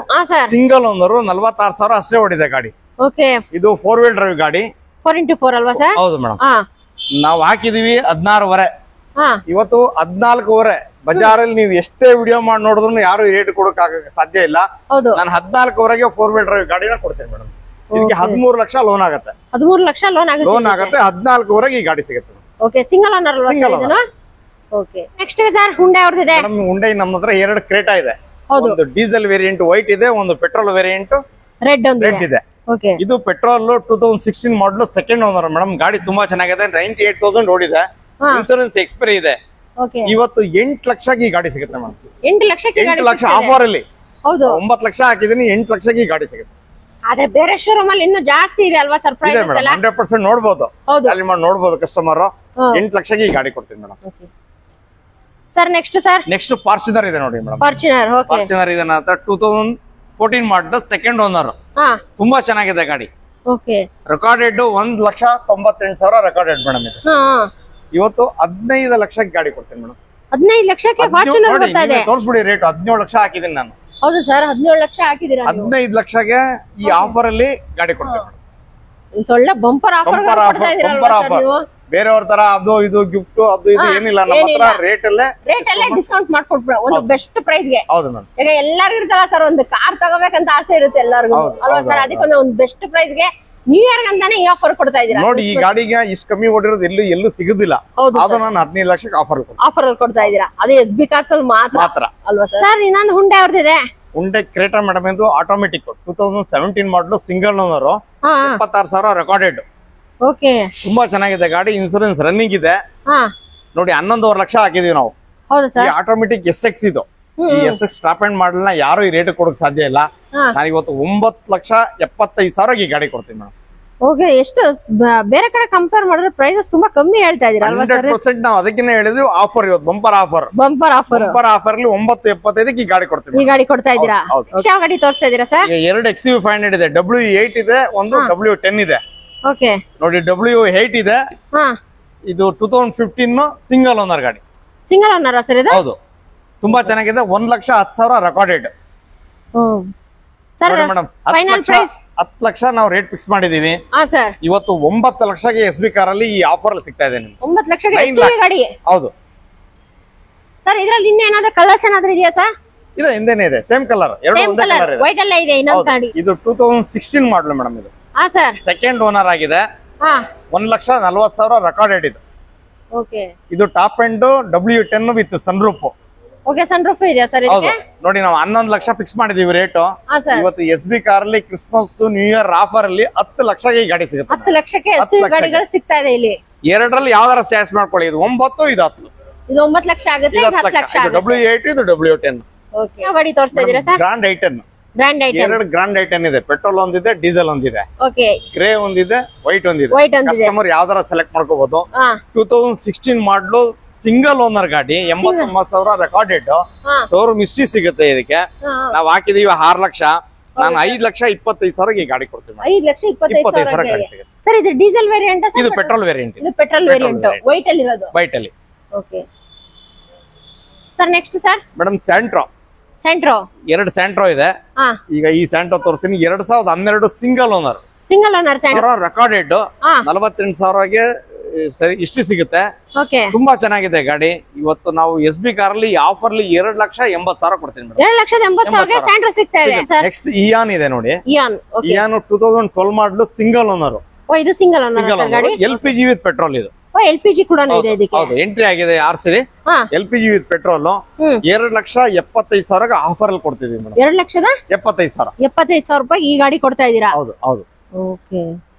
ಸಿಂಗಲ್ ಓನರ್, 46,000 ಅಷ್ಟೇ ಓಡಿದೆ ಗಾಡಿ.
ಓಕೆ,
ಇದು 4 wheel ಡ್ರೈವ್ ಗಾಡಿ.
4x4 ಅಲ್ವಾ ಸರ್?
ಹೌದು ಮೇಡಮ್. ನಾವು ಹಾಕಿದೀವಿ 16,500. ಇವತ್ತು 14,500. ಬಜಾರಲ್ಲಿ ನೀವು ಎಷ್ಟೇ ವಿಡಿಯೋ ಮಾಡಿ ನೋಡಿದ್ರು ಯಾರು ರೇಟ್ ಕೊಡಕ್ ಸಾಧ್ಯ ಇಲ್ಲ. ನಾನು 14,500ಗೆ 4 wheel ಡ್ರೈವ್ ಗಾಡಿನ ಕೊಡ್ತೇನೆ ಮೇಡಮ್. ಇದಕ್ಕೆ 13 ಲಕ್ಷ ಲೋನ್ ಆಗುತ್ತೆ.
13 ಲಕ್ಷ ಲೋನ್
ಆಗುತ್ತೆ. 14,500ಗೆ ಈ ಗಾಡಿ ಸಿಗುತ್ತೆ.
ಓಕೆ, ಸಿಂಗಲ್ ಓನರ್ ಅಲ್ವಾ ಸರ್ ಇದನ್ನ? ಓಕೆ, ನೆಕ್ಸ್ಟ್ ಸರ್ ಹುಂಡೈ ಅವ್ರದ್ದು ಇದೆ.
ಹುಂಡೈ ನಮ್ಮ ಹತ್ರ 2 ಕ್ರೇಟಾ ಇದೆ. ಒಂದು ಡೀಸೆಲ್ ವೇರಿಯಂಟ್ ವೈಟ್ ಇದೆ, ಒಂದು ಪೆಟ್ರೋಲ್ ವೇರಿಯಂಟ್ ರೆಡ್ ಇದೆ. ಇದು ಪೆಟ್ರೋಲ್ 2016 ಮಾಡಲು, ಸೆಕೆಂಡ್ ಓನರ್ ಮೇಡಮ್. ಗಾಡಿ ತುಂಬಾ ಚೆನ್ನಾಗಿದೆ, 98,000 ಓಡಿದೆ, ಇನ್ಸೂರೆನ್ಸ್ ಎಕ್ಸ್ಪೈರಿ ಇದೆ. ಇವತ್ತು 8 ಲಕ್ಷಕ್ಕೆ ಈ ಗಾಡಿ ಸಿಗುತ್ತೆ ಮೇಡಮ್. 8 ಲಕ್ಷ ಆಫರ್ ಅಲ್ಲಿ. 9 ಲಕ್ಷ ಹಾಕಿದೀನಿ, 8 ಲಕ್ಷಕ್ಕೆ ಈ ಗಾಡಿ ಸಿಗುತ್ತೆ.
ಆದ್ರೆ ಬೇರೆ ಶೋರೂಮ್ ಅಲ್ಲಿ ಇನ್ನೂ ಜಾಸ್ತಿ ಇದೆ ಅಲ್ವಾ ಸರ್ ಪ್ರೈಸ್?
100% ನೋಡಬಹುದು, ಅಲ್ಲಿ ಮಾಡಿ ನೋಡಬಹುದು ಕಸ್ಟಮರ್. 8 ಲಕ್ಷಕ್ಕೆ ಈ ಗಾಡಿ ಕೊಡ್ತೀನಿ ಮೇಡಮ್.
ಸರ್ ನೆಕ್ಸ್ಟ್
ಫಾರ್ಚುನರ್ ಇದೆ ನೋಡಿ ಮೇಡಮ್.
ಫಾರ್ಚುನರ್
ಇದೆ 2014 ಮಾಡಲ್, ಸೆಕೆಂಡ್ ಓನರ್. ತುಂಬಾ ಚೆನ್ನಾಗಿದೆ ಗಾಡಿ. Recorded 1,98,000 recorded madam. ಇದು ಇವತ್ತು 15 ಲಕ್ಷಕ್ಕೆ ಗಾಡಿ ಕೊಡ್ತೀನಿ ಮೇಡಮ್.
15 ಲಕ್ಷಕ್ಕೆ ಫಾರ್ಚುನರ್ ಬರ್ತಾ ಇದೆ.
ತೋರಿಸ್ಬಿಡಿ ರೇಟ್. 17 ಲಕ್ಷ ಹಾಕಿದ್ದೀನಿ ನಾನು.
ಹೌದು ಸರ್, 17 ಲಕ್ಷ ಹಾಕಿದೀರಾ?
15 ಲಕ್ಷಕ್ಕೆ ಈ ಆಫರ್ ಅಲ್ಲಿ ಗಾಡಿ ಕೊಡ್ತೀನಿ ಮೇಡಮ್.
ಒಳ್ಳೆ ಬಂಪರ್ ಆಫರ್.
ಬೇರೆಯವ್ರ ತರ ಅದು ಇದು ಗಿಫ್ಟ್ ಅದು ಇದು ಏನಿಲ್ಲ, ನಮ್ಮ ಹತ್ರ ರೇಟ್ ಅಲ್ಲೇ
ಡಿಸ್ಕೌಂಟ್ ಮಾಡ್ಕೊಡ್ಬಿಡ ಒಂದು ಬೆಸ್ಟ್ ಪ್ರೈಸ್ ಗೆ.
ಹೌದು ಮೇಡಮ್.
ಈಗ ಎಲ್ಲರಿಗೂ ಇರ್ತಲ್ಲ ಸರ್, ಒಂದು ಕಾರ್ ತಗೋಬೇಕಂತ ಆಸೆ ಇರುತ್ತೆ ಎಲ್ಲರಿಗೂ ಅಲ್ವಾ ಸರ್? ಅದಕ್ಕೊಂದು ಒಂದು ಬೆಸ್ಟ್ ಪ್ರೈಸ್ ಗೆ ನ್ಯೂ ಇಯರ್ ಅಂತಾನೆ ಈ ಆಫರ್ ಕೊಡ್ತಾ ಇದೀರಾ
ನೋಡಿ. ಈ ಗಾಡಿಗೆ ಇಷ್ಟು ಕಮ್ಮಿ ಓಡಿರೋದು ಎಲ್ಲೂ ಸಿಗುದಿಲ್ಲ. ಅದು ನಾನು 15 ಲಕ್ಷಕ್ಕೆ ಆಫರ್
ಕೊಡ್ತಾ ಇದೀರಾ. ಅದೇ SB ಕಾರ್ಸ್ ಅಲ್ಲಿ ಮಾತ್ರ ಅಲ್ವಾ ಸರ್? ಇನ್ನೊಂದು ಹುಂಡೈ ಅವ್ರದ್ದಿದೆ.
Hyundai Creta madam. ಇದು automatic 2017 model, single owner, 76,000 recorded.
Okay,
ತುಂಬಾ ಚೆನ್ನಾಗಿದೆ ಗಾಡಿ, ಇನ್ಸೂರೆನ್ಸ್ ರನ್ನಿಂಗ್ ಇದೆ ನೋಡಿ. 11.5 ಲಕ್ಷ ಹಾಕಿದೀವಿ ನಾವು.
ಹೌದು ಸರ್.
ಆಟೋಮೆಟಿಕ್ SX ಇದು. ಈ SX ಟಾಪ್ ಅಂಡ್ ಮಾಡಲ್ ಯಾರು ಈ ರೇಟ್ ಕೊಡಕ್ ಸಾಧ್ಯ ಇಲ್ಲ. ನಾನು ಇವತ್ತು 9,75,000 ಈ ಗಾಡಿ ಕೊಡ್ತೀನಿ ಮೇಡಮ್.
ಓಕೆ, ಎಷ್ಟು ಬೇರೆ ಕಡೆ ಕಂಪೇರ್ ಮಾಡಿದ್ರೆ ಪ್ರೈಸಸ್ ತುಂಬಾ ಕಮ್ಮಿ ಹೇಳ್ತಾ ಇದೀರಾ ಅಲ್ವಾ ಸರ್?
100% ನಾವು ಅದಕ್ಕಿಂತ ಹೇಳಿದ್ವಿ ಆಫರ್. ಇವತ್ತು ಬಂಪರ್ ಆಫರ್ ಅಲ್ಲಿ 9,75,000 ಈ ಗಾಡಿ ಕೊಡ್ತೀನಿ.
ಈ ಗಾಡಿ ಕೊಡ್ತಾ ಇದೀರಾ? ಯಾವ ಗಾಡಿ ತೋರಿಸ್ತಾ ಇದೀರಾ ಸರ್?
2 XUV 500 ಇದೆ, W8 ಇದೆ, ಒಂದು W10 ಇದೆ.
ಓಕೆ
ನೋಡಿ, W8 ಇದೆ. ಇದು 2015 ಸಿಂಗಲ್ ಓನರ್ ಗಾಡಿ.
ಸಿಂಗಲ್ ಓನರ್ ಸರ್ ಇದು?
ಹೌದು. ತುಂಬಾ ಚೆನ್ನಾಗಿದೆ. 1,10,000 recorded.
Sir madam, final price
10 lakh ನಾವು ರೇಟ್ ಫಿಕ್ಸ್ ಮಾಡಿದೀವಿ. ಇವತ್ತು 9 ಲಕ್ಷಕ್ಕೆ SB ಕಾರ್ ಅಲ್ಲಿ ಈ ಆಫರ್ ಅಲ್ಲಿ ಸಿಗ್ತಾ ಇದೆ.
9 ಲಕ್ಷಕ್ಕೆ SUV ಗಾಡಿ?
ಹೌದು
ಸರ್. ಇದ್ರಲ್ಲಿ ಇನ್ನೇನಾದ್ರೂ ಕಲರ್ಸ್ ಏನಾದ್ರೂ ಇದೆಯಾ ಸರ್?
ಇದು ಹಿಂದೆನೇ ಇದೆ, ಸೇಮ್ ಕಲರ್. ಎರಡು ಒಂದೇ ಕಲರ್ ಇದೆ.
ವೈಟ್ ಅಲ್ಲ ಇದೆ ಇನ್ನೊಂದು ಗಾಡಿ.
ಇದು 2016 ಮಾಡಲ್ ಮೇಡಮ್. ಇದು
ಸರ್
ಸೆಕೆಂಡ್ ಓನರ್ ಆಗಿದೆ. 1,40,000 ರೆಕಾರ್ಡೆಡ್ ಇದು.
ಓಕೆ,
ಇದು top end W10 with sunroof.
Okay, sunroof ಇದೆಯಾ ಸರ್ ಇದಕ್ಕೆ?
ನೋಡಿ, ನಾವು 11 ಲಕ್ಷ ಫಿಕ್ಸ್ ಮಾಡಿದೀವಿ ರೇಟ್. ಇವತ್ತು SB ಕಾರ್ ಅಲ್ಲಿ ಕ್ರಿಸ್ಮಸ್ ನ್ಯೂ ಇಯರ್ ಆಫರ್ ಅಲ್ಲಿ 10 ಲಕ್ಷಕ್ಕೆ ಈ ಗಾಡಿ ಸಿಗುತ್ತೆ.
10 ಲಕ್ಷಕ್ಕೆ SUV ಗಾಡಿಗಳು ಸಿಗ್ತಾ ಇದೆ ಇಲ್ಲಿ.
ಎರಡರಲ್ಲಿ ಯಾವ್ದಾರ ಚಾಯ್ಸ್ ಮಾಡ್ಕೊಳ್ಳಿ. ಇದು 9, ಇದು 10.
ಇದು 9 ಲಕ್ಷ ಆಗುತ್ತೆ, ಇದು 10 ಲಕ್ಷ ಆಗುತ್ತೆ.
W8 ಇದು W10.
ಓಕೆ, ಯಾವ ಗಾಡಿ ತೋರಿಸ್ತಾ ಇದೀರಾ ಸರ್?
ಗ್ರಾಂಡ್ ಐಟನ್. ಎರಡು ಗ್ರಾಂಡ್ ಐಟನ್ ಇದೆ. ಪೆಟ್ರೋಲ್ ಒಂದಿದೆ, ಡೀಸೆಲ್ ಒಂದಿದೆ.
ಓಕೆ,
ಗ್ರೇ ಒಂದಿದೆ, ವೈಟ್ ಒಂದಿದೆ. ಕಸ್ಟಮರ್ ಯಾವ್ದಾರ ಸೆಲೆಕ್ಟ್ ಮಾಡ್ಕೋಬಹುದು. 2016 ಮಾಡಲು, ಸಿಂಗಲ್ ಓನರ್ ಗಾಡಿ, 89,000 ರೆಕಾರ್ಡೆಡ್. ಶೋರೂಮ್ ಹಿಸ್ಟ್ರಿ ಸಿಗುತ್ತೆ ಇದಕ್ಕೆ. ನಾವ್ ಹಾಕಿದೀವಿ 6 ಲಕ್ಷ. ನಾನು 5,25,000 ಈ ಗಾಡಿ ಕೊಡ್ತೀನಿ.
5,25,000 ಸರ್. ಇದು ಡೀಸೆಲ್ ವೇರಿಯಂಟ್?
ಇದು ಪೆಟ್ರೋಲ್ ವೇರಿಯಂಟ್.
ಇದು ಪೆಟ್ರೋಲ್ ವೇರಿಯಂಟ್ ವೈಟ್ ಅಲ್ಲಿ ಇರೋದು.
ವೈಟ್ ಅಲ್ಲಿ
okay sir next sir
madam Santro
Santro
2 Santro ಇದೆ.
ಹಾ
ಈಗ ಈ ಸ್ಯಾಂಟ್ರೋ ತೋರಿಸ್ತೀನಿ. 2012 single owner,
single owner Santro
recorded, 48,000ಗೆ ಸರಿ ಇಷ್ಟು ಸಿಗುತ್ತೆ.
ಓಕೆ
ತುಂಬಾ ಚೆನ್ನಾಗಿದೆ ಗಾಡಿ. ಇವತ್ತು ನಾವು ಎಸ್ ಬಿ ಕಾರ್ ಅಲ್ಲಿ ಆಫರ್ 2,80,000 ಕೊಡ್ತೀನಿ ಮೇಡಮ್.
2,80,000 ಸೆಂಟ್ರೋ ಸಿಗ್ತಾ ಇದೆ ಸರ್.
ನೆಕ್ಸ್ಟ್ ಇಯಾನ್ ಇದೆ ನೋಡಿ.
ಇಯಾನ್ ಓಕೆ
ಇಯಾನ್ 2012 ಮಾಡಲು ಸಿಂಗಲ್ ಓನರ್.
ಓ ಇದು ಸಿಂಗಲ್ ಓನರ್ ಗಾಡಿ.
LPG ವಿತ್ ಪೆಟ್ರೋಲ್ ಇದು.
ಓ LPG ಕೂಡ ಇದೆ ಇದಕ್ಕೆ.
ಹೌದು ಎಂಟ್ರಿ ಆಗಿದೆ RC.
ಹಾ
LPG ವಿತ್ ಪೆಟ್ರೋಲ್ 2,75,000 ಆಫರ್ ಅಲ್ಲಿ ಕೊಡ್ತಿದೀವಿ ಮೇಡಮ್.
2,75,000 75,000 ರೂಪಾಯಿ ಈ ಗಾಡಿ ಕೊಡ್ತಾ ಇದೀರಾ?
ಹೌದು ಹೌದು.
ಓಕೆ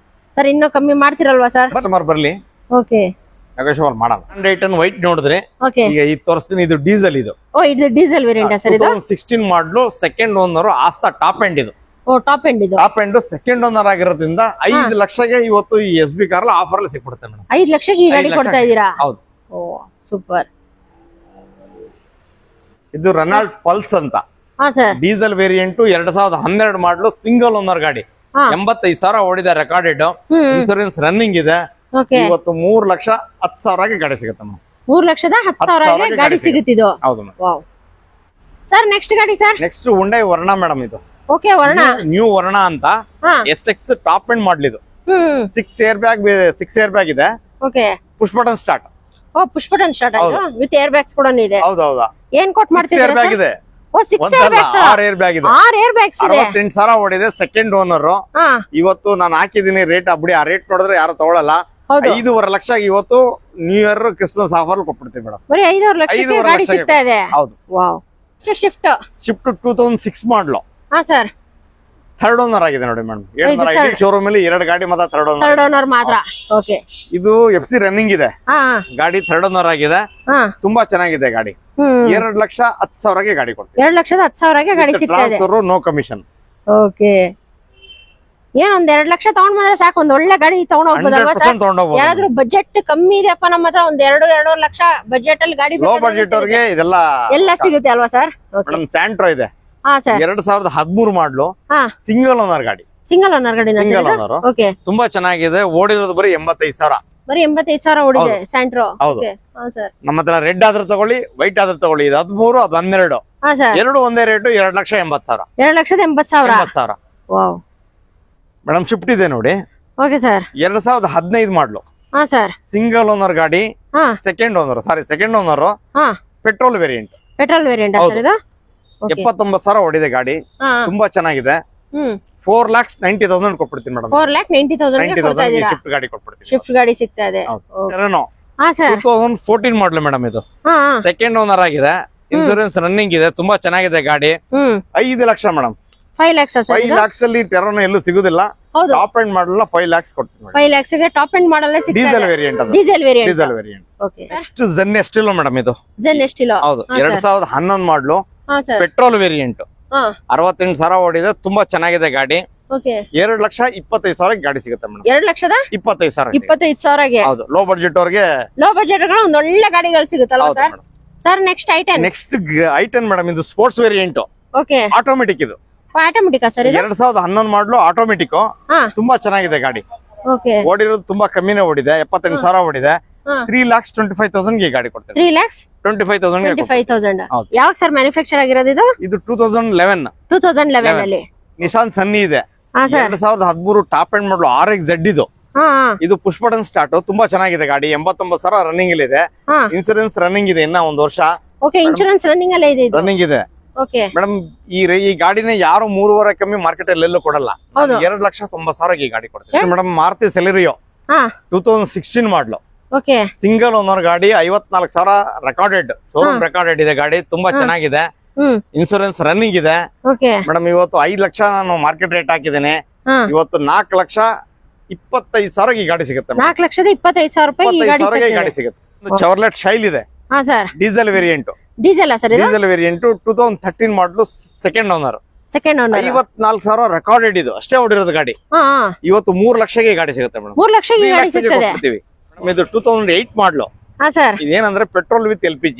ಸರ್ ಇನ್ನೂ ಕಮ್ಮಿ ಮಾಡ್ತಿರಲ್ವಾ ಸರ್?
ಕಸ್ಟಮರ್ ಬರ್ಲಿ,
ಓಕೆ
ನೆಗೋಷಿಯಬಲ್ ಮಾಡಲ್ಲ. 108 ವೈಟ್ ನೋಡಿದ್ರೆ
ಓಕೆ
ಈಗ ಇದು ತೋರಿಸ್ತೀನಿ. ಇದು ಡೀಸೆಲ್ ಇದು.
ಓ ಇದು ಡೀಸೆಲ್ ವೇರಿಯಂಟ್ ಸರ್ ಇದು?
2016 ಮಾಡಲು ಸೆಕೆಂಡ್ ಓನರ್. ಆಸ್ತಾ ಟಾಪ್ ಎಂಡ್ ಇದು.
ಓ ಟಾಪ್ ಎಂಡ್ ಇದು.
ಟಾಪ್ ಎಂಡ್ ಸೆಕೆಂಡ್ ಓನರ್ ಆಗಿರೋದ್ರಿಂದ 5 ಲಕ್ಷಕ್ಕೆ ಇವತ್ತು ಈ ಎಸ್ ಬಿ ಕಾರ್ ಆಫರ್ ಅಲ್ಲಿ ಸಿಕ್ಬಿಡುತ್ತೆ ಮೇಡಮ್.
5 ಲಕ್ಷಕ್ಕೆ ಈ ಗಾಡಿ ಕೊಡ್ತಾ ಇದೀರಾ?
ಹೌದು.
ಓ ಸೂಪರ್.
ಇದು ರೆನಾಲ್ಟ್ ಪಲ್ಸ್ ಅಂತ.
ಹಾ ಸರ್.
ಡೀಸೆಲ್ ವೇರಿಯಂಟ್ 2012 ಮಾಡಲು ಸಿಂಗಲ್ ಓನರ್ ಗಾಡಿ. 85,000 ಓಡಿದೆ ರೆಕಾರ್ಡೆಡ್. ಇನ್ಸೂರೆನ್ಸ್ ರನ್ನಿಂಗ್ ಇದೆ.
ಓಕೆ
ಇವತ್ತು 3,10,000ಗೆ ಗಾಡಿ ಸಿಗುತ್ತೆ ಮೇಡಮ್.
3,10,000 ಗಾಡಿ ಸಿಗುತ್ತಿದ್ದು.
ಹೌದು ಮೇಡಮ್.
ವಾವ್ ಸರ್ ನೆಕ್ಸ್ಟ್ ಗಾಡಿ sir?
Next Hyundai Verna madam. ಇದು
ಓಕೆ ವರ್ಣ
ನ್ಯೂ ವರ್ಣ ಅಂತ. SX ಟಾಪ್ ಎಂಡ್ ಮಾಡಲ್ ಇದು. 6 ಏರ್ ಬ್ಯಾಗ್ ಇದೆ.
Okay
push button start.
Oh push button start ಆಯ್ತು ವಿತ್ ಏರ್ ಬ್ಯಾಗ್ಸ್ ಕೂಡ ಇದೆ.
ಹೌದು ಹೌದಾ.
ಏನ್ ಕೊಟ್ ಮಾಡ್ತಿದ್ದೀರಾ?
ಏರ್ ಬ್ಯಾಗ್ ಇದೆ.
ಓ 6 ಏರ್ ಬ್ಯಾಗ್ಸ್.
6 ಏರ್ ಬ್ಯಾಗ್ ಇದೆ.
6 ಏರ್ ಬ್ಯಾಗ್ಸ್ ಇದೆ.
68,000 ಓಡಿದೆ. Second owner. ಇವತ್ತು ನಾನು ಹಾಕಿದೀನಿ ರೇಟ್. ಅಬ್ಡಿ ಆ ರೇಟ್ ನೋಡಿದ್ರೆ ಯಾರು ತಗೊಳಲ್ಲ. 5.5 ಲಕ್ಷ ಇವತ್ತು ನ್ಯೂ ಇಯರ್ ಕ್ರಿಸ್ಮಸ್ ಆಫರ್ ಕೊಟ್ಬಿಡ್ತೀವಿ ಮೇಡಮ್.
ಬರೀ 5.5 ಲಕ್ಷಕ್ಕೆ ಗಾಡಿ ಸಿಗ್ತಾ ಇದೆ.
ಹೌದು.
ವಾವ್. ಶಿಫ್ಟ್
2006 ಮಾಡಲು.
ಹಾ ಸರ್.
ಥರ್ಡ್ ಓನರ್ ಆಗಿದೆ ನೋಡಿ ಮೇಡಮ್. ಶೋರೂಮ್ ಅಲ್ಲಿ 2 ಗಾಡಿ ಮಾತ್ರ ಥರ್ಡ್
ಓನರ್ ಮಾತ್ರ. ಓಕೆ
ಇದು FC ರನ್ನಿಂಗ್ ಇದೆ. ಗಾಡಿ ಥರ್ಡ್ ಓನರ್ ಆಗಿದೆ. ತುಂಬಾ ಚೆನ್ನಾಗಿದೆ ಗಾಡಿ. 2,10,000ಗೆ ಗಾಡಿ ಕೊಡ್ತೀವಿ.
2,10,000ಗೆ ಗಾಡಿ ಸಿಗ್ತಾ ಇದೆ.
No commission.
ಓಕೆ ಏನೊಂದ್ 2 ಲಕ್ಷ ತಗೊಂಡ್ ಬಂದ್ರೆ ಸಾಕು, ಒಂದ್ ಒಳ್ಳೆ ಗಾಡಿ ತಗೊಂಡ್ ಹೋಗ್ಬೋದಲ್ವಾ ಸರ್? ಯಾರಾದ್ರೂ ಬಜೆಟ್ ಕಮ್ಮಿ ಇದೆಯಪ್ಪ ನಮ್ಮ ಹತ್ರ, ಒಂದ್ 2.5 ಲಕ್ಷ ಬಜೆಟ್ ಅಲ್ಲಿ ಗಾಡಿ
ಲೋ ಬಜೆಟ್ ಅವ್ರಿಗೆ ಇದೆಲ್ಲ
ಎಲ್ಲ ಸಿಗುತ್ತೆ ಅಲ್ವಾ ಸರ್?
ಮೇಡಮ್ ಸ್ಯಾಂಟ್ರೋ ಇದೆ.
ಹಾ ಸರ್.
2013 ಮಾಡಲು ಸಿಂಗಲ್ ಓನರ್ ಗಾಡಿ.
ಸಿಂಗಲ್ ಓನರ್ ಗಾಡಿ.
Single owner.
ಓಕೆ
ತುಂಬಾ ಚೆನ್ನಾಗಿದೆ. ಓಡಿರೋದು ಬರೀ 85,000.
ಬರೀ 85,000 ಓಡಿದೆ ಸ್ಯಾಂಟ್ರೋ.
ಹೌದು.
ಹಾ ಸರ್.
ನಮ್ಮ ಹತ್ರ ರೆಡ್ ಆದ್ರೆ ತಗೊಳ್ಳಿ, ವೈಟ್ ಆದ್ರೆ ತಗೊಳ್ಳಿ. ಇದು 13 ಅದು 12.
ಹಾ ಸರ್.
ಎರಡು ಒಂದೇ ರೇಟ್. 2,80,000.
2,80,000. ವಾವ್.
ಮೇಡಮ್ ಶಿಫ್ಟ್ ಇದೆ ನೋಡಿ.
Okay sir.
2015 ಮಾಡಲು.
ಹಾ ಸರ್.
ಸಿಂಗಲ್ ಓನರ್ ಗಾಡಿ. Second owner petrol variant.
Petrol variant sir ಇದು.
79,000 ಓಡಿದೆ ಗಾಡಿ. ತುಂಬಾ ಚೆನ್ನಾಗಿದೆ. 4,90,000 ಕೊಟ್ಬಿಡ್ತೀನಿ ಮೇಡಮ್.
4,90,000 ಕೊಡ್ತಾ ಇದೀರಾ?
ಶಿಫ್ಟ್ ಗಾಡಿ ಕೊಟ್ಬಿಡ್ತೀನಿ.
ಶಿಫ್ಟ್ ಗಾಡಿ ಸಿಗ್ತಾ ಇದೆ.
ಟೆರನೋ
ಹಾ ಸರ್.
2014 ಮಾಡಲು ಮೇಡಮ್. ಇದು ಸೆಕೆಂಡ್ ಓನರ್ ಆಗಿದೆ. ಇನ್ಸೂರೆನ್ಸ್ ರನ್ನಿಂಗ್ ಇದೆ. ತುಂಬಾ ಚೆನ್ನಾಗಿದೆ ಗಾಡಿ. 5 ಲಕ್ಷ ಮೇಡಮ್.
5 lakhs
5 lakhs ಅಲ್ಲಿ ಟೆರನೋ ಎಲ್ಲೂ ಸಿಗುದಿಲ್ಲ. ಟಾಪ್ ಎಂಡ್ ಮಾಡಲ್ಲ 5 lakhs ಕೊಡ್ತೀನಿ.
5 lakhs ಗೆ ಟಾಪ್ ಎಂಡ್ ಮಾಡಲ್ಲ ಸಿಗ್ತದೆ.
ಡೀಸೆಲ್ ವೇರಿಯಂಟ್ ಅದು.
Diesel variant.
Diesel variant.
Okay.
Next Zen Estilo madam. ಇದು
ಜೆನ್ ಎಸ್ಟಿಲೋ.
ಹೌದು. 2011 ಮಾಡಲು.
ಹಾ ಸರ್.
Petrol variant. 68,000 ಓಡಿದೆ. ತುಂಬಾ ಚೆನ್ನಾಗಿದೆ ಗಾಡಿ.
ಓಕೆ.
2,25,000 ಗಾಡಿ ಸಿಗುತ್ತೆ ಮೇಡಮ್.
2,25,000
25,000 ಹೌದು. ಲೋ ಬಜೆಟ್ ಅವ್ರಿಗೆ
ಲೋ ಬಜೆಟ್ ಒಂದ್ ಒಳ್ಳೆ ಗಾಡಿಗಳು ಸಿಗುತ್ತಲ್ಲ sir? Sir next i10.
Next i10 madam. ಇದು ಸ್ಪೋರ್ಟ್ಸ್ ವೇರಿಯಂಟ್.
ಓಕೆ.
ಆಟೋಮೆಟಿಕ್ ಇದು.
ಆಟೋಮೆಟಿಕ್ ಸರ್ ಇದು?
2011 ಮಾಡಲು ಆಟೋಮೆಟಿಕ್. ತುಂಬಾ ಚೆನ್ನಾಗಿದೆ ಗಾಡಿ.
ಓಕೆ.
ಓಡಿರೋದು ತುಂಬಾ ಕಮ್ಮಿನೇ ಓಡಿದೆ. 78,000 ಓಡಿದೆ. 3,25,000 ಗಾಡಿ ಕೊಡ್ತೇನೆ.
3,25,000. ಯಾವಾಗ ಸರ್ ಮ್ಯಾನುಫ್ಯಾಕ್ಚರ್ ಆಗಿರೋದು ಇದು?
ಇದು 2011
ಅಲ್ಲಿ.
ನಿಸಾನ್ ಸನ್ನಿ ಇದೆ. 2013 ಟಾಪ್ ಎಂಡ್ ಮಾಡಲು RXZ ಇದು. ಇದು ಪುಷ್ ಬಟನ್ ಸ್ಟಾರ್ಟ್. ತುಂಬಾ ಚೆನ್ನಾಗಿದೆ ಗಾಡಿ. 89,000 ರನ್ನಿಂಗ್ ಅಲ್ಲಿ ಇದೆ. ಇನ್ಸೂರೆನ್ಸ್ ರನ್ನಿಂಗ್ ಇದೆ. ಇನ್ನ 1 ವರ್ಷ
ಇನ್ಶೂರೆನ್ಸ್ ರನ್ನಿಂಗ್ ಅಲ್ಲೇ ಇದೆ.
ರನ್ನಿಂಗ್ ಇದೆ ಮೇಡಮ್. ಈ ಗಾಡಿನ ಯಾರು 3.5 ಕಮ್ಮಿ ಮಾರ್ಕೆಟ್ ಅಲ್ಲಿ ಎಲ್ಲೂ ಕೊಡಲ್ಲ. 2,90,000 ಈ ಗಾಡಿ ಕೊಡ್ತೀವಿ ಮೇಡಮ್. ಮಾರುತಿ ಸೆಲೆರಿಯೋ 2016 ಮಾಡಲು. ಸಿಂಗಲ್ ಓನರ್ ಗಾಡಿ. 54,000 ರೆಕಾರ್ಡೆಡ್. ಶೋರೂಮ್ ರೆಕಾರ್ಡೆಡ್ ಇದೆ ಗಾಡಿ. ತುಂಬಾ ಚೆನ್ನಾಗಿದೆ. ಇನ್ಸೂರೆನ್ಸ್ ರನ್ನಿಂಗ್ ಇದೆ ಮೇಡಮ್. ಇವತ್ತು 5 ಲಕ್ಷ ನಾನು ಮಾರ್ಕೆಟ್ ರೇಟ್ ಹಾಕಿದ್ದೇನೆ. ಇವತ್ತು 4,25,000 ಈ ಗಾಡಿ ಸಿಗುತ್ತೆ.
4,25,000
ಈ ಗಾಡಿ ಸಿಗುತ್ತೆ. ಚವರ್ಲೆಟ್ ಶೈಲ್ ಇದೆ. Diesel variant.
ಡೀಸೆಲ್
ವೇರಿಯಂಟ್ 2013 ಮಾಡಲು. Second owner. 54,000 ರೆಕಾರ್ಡೆಡ್. ಇದು ಅಷ್ಟೇ ಓಡಿರೋದು ಗಾಡಿ. ಇವತ್ತು 3 ಲಕ್ಷಕ್ಕೆ ಗಾಡಿ ಸಿಗುತ್ತೆ ಮೇಡಮ್.
3 ಲಕ್ಷಕ್ಕೆ
ಕೊಡ್ತೀವಿ. ಇದು 2008 ಮಾಡಲು. ಇದೇನಂದ್ರೆ petrol with LPG.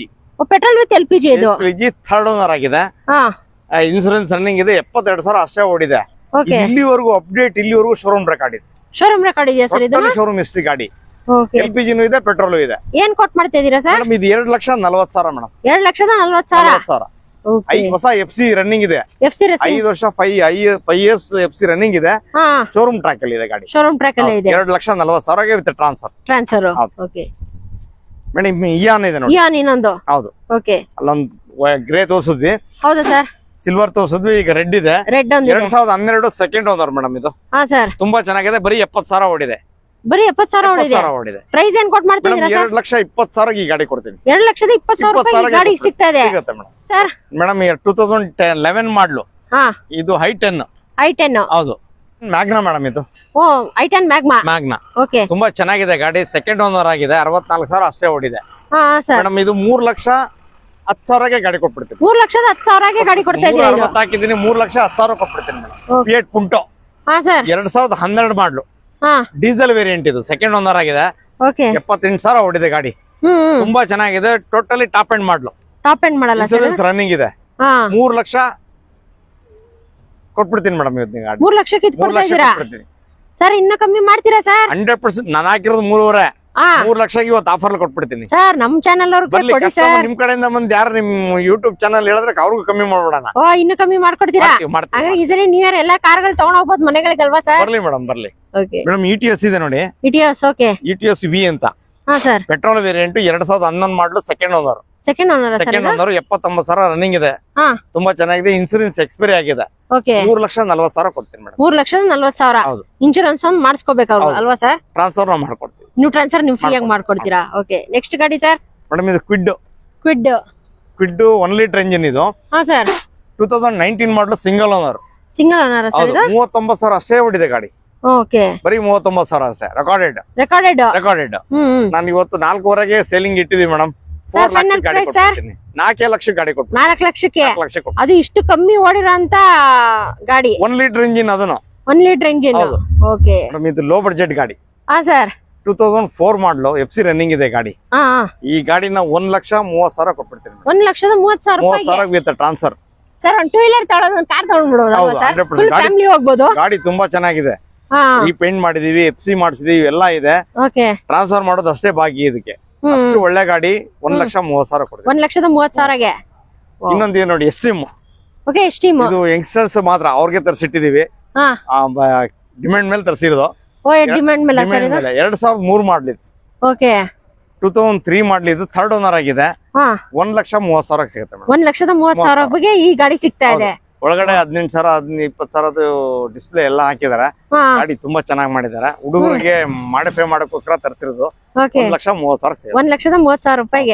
Petrol with LPG ಇದು.
ಥರ್ಡ್ ಓನರ್ ಆಗಿದೆ. ಇನ್ಸೂರೆನ್ಸ್ ರನ್ನಿಂಗ್ ಇದೆ. 72,000 ಅಷ್ಟೇ ಓಡಿದೆ. ಇಲ್ಲಿವರೆಗೂ ಅಪ್ಡೇಟ್. ಇಲ್ಲಿವರೆಗೂ ಶೋರೂಮ್ ರೆಕಾರ್ಡ್ ಇದೆ.
ಶೋರೂಮ್ ರೆಕಾರ್ಡ್ ಇದೆಯಾ ಸರ್ ಇದು?
ಶೋರೂಮ್ ಹಿಸ್ಟ್ರಿ ಗಾಡಿ.
ಓಕೆ
LPG ಇದೆ, ಪೆಟ್ರೋಲ್ ಇದೆ.
ಏನ್ ಕೊಟ್ ಮಾಡ್ತಾ ಇದೀರಾ ಸರ್?
ಮೇಡಮ್ ಇದು 2,40,000 ಮೇಡಮ್.
2,40,000.
ಓಕೆ. ಹೊಸ FC ರನ್ನಿಂಗ್ ಇದೆ.
FC
5 ವರ್ಷ 5 ಇಯರ್ಸ್ FC ರನ್ನಿಂಗ್ ಇದೆ.
ಹಾ,
ಶೋರೂಮ್ ಟ್ರ್ಯಾಕ್ ಅಲ್ಲಿ ಇದೆ ಗಾಡಿ.
ಶೋರೂಮ್ ಟ್ರ್ಯಾಕ್ ಅಲ್ಲಿ ಇದೆ.
2,40,000 ವಿತ್
ಟ್ರಾನ್ಸ್ಫರ್.
ಹೌದು.
ಓಕೆ.
ಮೇಡಮ್ ಇಯಾನ್ ಇದೆ ನೋಡಿ.
ಇಯಾನ್ ಇನ್ನೊಂದು.
ಹೌದು.
ಓಕೆ.
ಅಲ್ಲೊಂದು ಗ್ರೇ ತೋರಿಸಿದ್ವಿ.
ಹೌದಾ ಸರ್?
ಸಿಲ್ವರ್ ತೋರಿಸಿದ್ವಿ, ಈಗ ರೆಡ್ ಇದೆ.
ರೆಡ್ ಒಂದು
2012 ಸೆಕೆಂಡ್ ಓನರ್ ಮೇಡಮ್ ಇದು.
ಹಾ ಸರ್.
ತುಂಬಾ ಚೆನ್ನಾಗಿದೆ. ಬರೀ 70,000 ಓಡಿದೆ.
ಬರೀ 70,000 ಓಡಿದೆ. ಪ್ರೈಸ್ ಏನ್ ಕೊಟ್ ಮಾಡ್ತಾ ಇದೀರಾ ಸರ್?
2,20,000 ಈ ಗಾಡಿ ಕೊಡ್ತೀನಿ.
2,20,000 ರೂಪಾಯಿ ಗಾಡಿ ಸಿಗ್ತಾ ಇದೆ.
ಸಿಗುತ್ತೆ ಮೇಡಮ್.
Sir
madam 2011 ಮಾಡ್ಲು.
ಹಾ,
ಇದು i10.
i10.
ಹೌದು. ಮ್ಯಾಗ್ನಾ ಮೇಡಮ್ ಇದು.
ಓ, i10
ಮ್ಯಾಗ್ನಾ.
ಓಕೆ.
ತುಂಬಾ ಚೆನ್ನಾಗಿದೆ ಗಾಡಿ. ಸೆಕೆಂಡ್ ಓನರ್ ಆಗಿದೆ. 64,000 ಅಷ್ಟೇ ಓಡಿದೆ.
ಹಾ ಸರ್.
ಮೇಡಮ್ ಇದು 3,10,000ಗೆ ಗಾಡಿ ಕೊಟ್ಬಿಡ್ತೀನಿ.
3,10,000 ಗಾಡಿ ಕೊಡ್ತಾ ಇದ್ದೀರಾ?
60 ಹಾಕಿದ್ದೀನಿ. 3,10,000 ಕೊಟ್ಬಿಡ್ತೀನಿ ಮೇಡಮ್. Fiat Punto.
ಹಾ ಸರ್.
2012 ಮಾಡ್ಲು.
ಹಾ,
ಡೀಸೆಲ್ ವೇರಿಯಂಟ್ ಇದು. ಸೆಕೆಂಡ್ ಓನರ್ ಆಗಿದೆ.
ಓಕೆ.
78,000 ಓಡಿದೆ ಗಾಡಿ. ತುಂಬಾ ಚೆನ್ನಾಗಿದೆ. Totally top end model.
Top end ಮಾಡಲ್ಲ ಸರ್?
ಇನ್ಸೂರೆನ್ಸ್ ರನ್ನಿಂಗ್ ಇದೆ.
ಹಾ,
3 ಲಕ್ಷ ಕೊಟ್ಬಿಡ್ತೀನಿ ಮೇಡಮ್ ಇವತ್ತು ಗಾಡಿ.
3 ಲಕ್ಷಕ್ಕೆ
ಮೂರ್
ಕೊಡ್ತಾ
ಲಕ್ಷ
ಇದ್ದೀರಾ
ಕೊಟ್ಬಿಡ್ತೀನಿ.
ಸರ್? ಇನ್ನ ಕಮ್ಮಿ ಮಾಡ್ತೀರಾ ಸರ್?
100%. ನಾನು ಹಾಕಿರೋದು 3.5.
ಹಾ
3 ಲಕ್ಷಕ್ಕೆ ಇವತ್ತು ಆಫರ್ ಕೊಟ್ಬಿಡ್ತೀನಿ.
ಸರ್, ನಮ್ ಚಾನೆಲ್ ಅವ್ರಿಗೆ
ಬರ್ಲಿ,
ಕೊಡಿ
ಕಸ್ಟಮರ್
ಸರ್.
ನಿಮ್ ಕಡೆಯಿಂದ ಬಂದ್ ಯಾರು ನಿಮ್ ಯೂಟ್ಯೂಬ್ ಚಾನಲ್ ಹೇಳಿದ್ರೆ ಅವ್ರಿಗೂ ಕಮ್ಮಿ ಮಾಡ್ಬಿಡೋಣ.
ಓ, ಇನ್ನು ಕಮ್ಮಿ ಮಾಡ್ಕೊಡ್ತೀರಾ?
ಮಾಡ್ತೀವಿ.
ಹಾಗಾದ್ರೆ ಈ ಸರಿ ನ್ಯೂ ಇಯರ್ ಎಲ್ಲಾ ಕಾರ್ಗಳು ತಗೊಂಡ್ ಹೋಗ್ಬೋದು ಮನೆಗಳಿಗಲ್ವಾ ಸರ್?
ಬರ್ಲಿ ಮೇಡಮ್, ಬರ್ಲಿ
ಓಕೆ.
ಮೇಡಮ್. ETS ಇದೆ ನೋಡಿ.
ಇಟಿಎಸ್. ಓಕೆ.
ETS V ಅಂತ.
ಹಾ sir.
Petrol variant 2011 model. Second owner.
Second owner sir?
Second owner 79,000 running ಇದೆ.
ಹಾ,
ತುಂಬಾ ಚೆನ್ನಾಗಿದೆ. ಇನ್ಸೂರೆನ್ಸ್ ಎಕ್ಸ್ಪೈರಿ ಆಗಿದೆ.
ಓಕೆ.
3,40,000 ಕೊಡ್ತೀನಿ ಮೇಡಮ್.
3,40,000.
ಹೌದು.
ಇನ್ಶೂರೆನ್ಸ್ ಒಂದು ಮಾಡಿಸ್ಕೋಬೇಕು ಅಲ್ವಾ ಸರ್?
ಟ್ರಾನ್ಸ್ಫರ್ ನಾವು ಮಾಡ್ಕೊಡ್ತೀವಿ.
ನೀವು ಟ್ರಾನ್ಸ್ಫರ್ ನೀವು ಫ್ರೀ ಆಗಿ ಮಾಡ್ಕೊಡ್ತೀರಾ? ಓಕೆ. ನೆಕ್ಸ್ಟ್ ಗಾಡಿ ಸರ್?
ಮೇಡಮ್ ಇದು ಕ್ವಿಡ್.
ಕ್ವಿಡ್
1 ಲೀಟರ್ ಇಂಜಿನ್ ಇದು.
ಹಾ sir.
2019 model. Single owner.
Single owner sir ಇದು?
39,000 ಅಷ್ಟೇ ಓಡಿದೆ ಗಾಡಿ.
ಓಕೆ.
ಬರೀ 39,000 ಅಷ್ಟೇ. ರೆಕಾರ್ಡೆಡ್. ನಾನು ಇವತ್ತು 4.5ಗೆ ಸೇಲಿಂಗ್ ಇಟ್ಟಿದೀವಿ madam.
Sir, final price sir?
4 lakh ಗಾಡಿ ಕೊಡ್ತೀನಿ.
4 ಲಕ್ಷಕ್ಕೆ?
4 ಲಕ್ಷ ಕೊಡ್ತೀನಿ.
ಅದು ಇಷ್ಟು ಕಮ್ಮಿ ಓಡಿರೋಂತ ಗಾಡಿ?
1 ಲೀಟರ್ ಇಂಜಿನ್ ಅದನ್ನು.
1 ಲೀಟರ್ ಇಂಜಿನ್.
ಹೌದು.
ಓಕೆ.
ಮೇಡಮ್ ಇದು ಲೋ ಬಡ್ಜೆಟ್ ಗಾಡಿ.
ಹಾ ಸರ್.
2004 ಮಾಡ್ಲು. FC ರನ್ನಿಂಗ್ ಇದೆ ಗಾಡಿ.
ಹಾ,
ಈ ಗಾಡಿನ 1,30,000 ಕೊಟ್ಬಿಡ್ತೀನಿ.
1,30,000 ರೂಪಾಯಿ?
30,000 ವಿತ್ ಟ್ರಾನ್ಸ್ಫರ್.
ಸರ್, ಒಂದು 2 ವೀಲರ್ ತಗೊಳ್ಳೋದು, ಒಂದು ಕಾರ್ ತಗೊಂಡ್ಬಿಡೋದು
ಹೌದು,
ಸರ್?
100%.
ಫುಲ್ ಫ್ಯಾಮಿಲಿ ಹೋಗ್ಬೋದು.
ಗಾಡಿ ತುಂಬಾ ಚೆನ್ನಾಗಿದೆ.
ಹಾ,
ಈ ಪೇಂಟ್ ಮಾಡಿದೀವಿ, FC ಮಾಡಿಸಿದೀವಿ, ಎಲ್ಲ ಇದೆ.
ಓಕೆ.
ಟ್ರಾನ್ಸ್ಫರ್ ಮಾಡೋದು ಅಷ್ಟೇ ಬಾಕಿ ಇದಕ್ಕೆ. ಅಷ್ಟು ಒಳ್ಳೆ ಗಾಡಿ. 1,30,000 ಕೊಡ್ತೀನಿ.
1,30,000ಗೆ.
ಇನ್ನೊಂದು ಏನು ನೋಡಿ, ಎಸ್ಟ್ರೀಮ್.
ಓಕೆ. ಎಸ್ಟೀಮ್
ಇದು ಯಂಗ್ಸ್ಟರ್ಸ್ ಮಾತ್ರ, ಅವ್ರಿಗೆ ತರಿಸಿಟ್ಟಿದೀವಿ.
ಹಾ,
ಡಿಮ್ಯಾಂಡ್ ಮೇಲೆ ತರಿಸಿರೋದು.
ಓ, ಡಿಮ್ಯಾಂಡ್ ಮೇಲೆ ಸರ್ ಇದು?
2003 ಮಾಡ್ಲಿ.
ಓಕೆ.
2003 ಮಾಡ್ಲಿ. ಇದು ಥರ್ಡ್ ಓನರ್ ಆಗಿದೆ.
ಹಾ,
1,30,000 ಸಿಗುತ್ತೆ ಮೇಡಮ್.
1,30,000 ರೂಪಾಯಿಗೆ ಈ ಗಾಡಿ ಸಿಗ್ತಾ ಇದೆ.
ಒಳಗಡೆ 18,000 20,000 ಡಿಸ್ಪ್ಲೇ ಎಲ್ಲ ಹಾಕಿದಾರೆ.
ಹಾ,
ಗಾಡಿ ತುಂಬಾ ಚೆನ್ನಾಗಿ ಮಾಡಿದ್ದಾರೆ. ಹುಡುಗರಿಗೆ ಮಾಡಿಫೈ ಮಾಡಕ್ಕೋಸ್ಕರ ತರಿಸಿರೋದು.
ಓಕೆ.
1,30,000 ಸಿಗುತ್ತೆ.
1,30,000 ರೂಪಾಯಿಗೆ.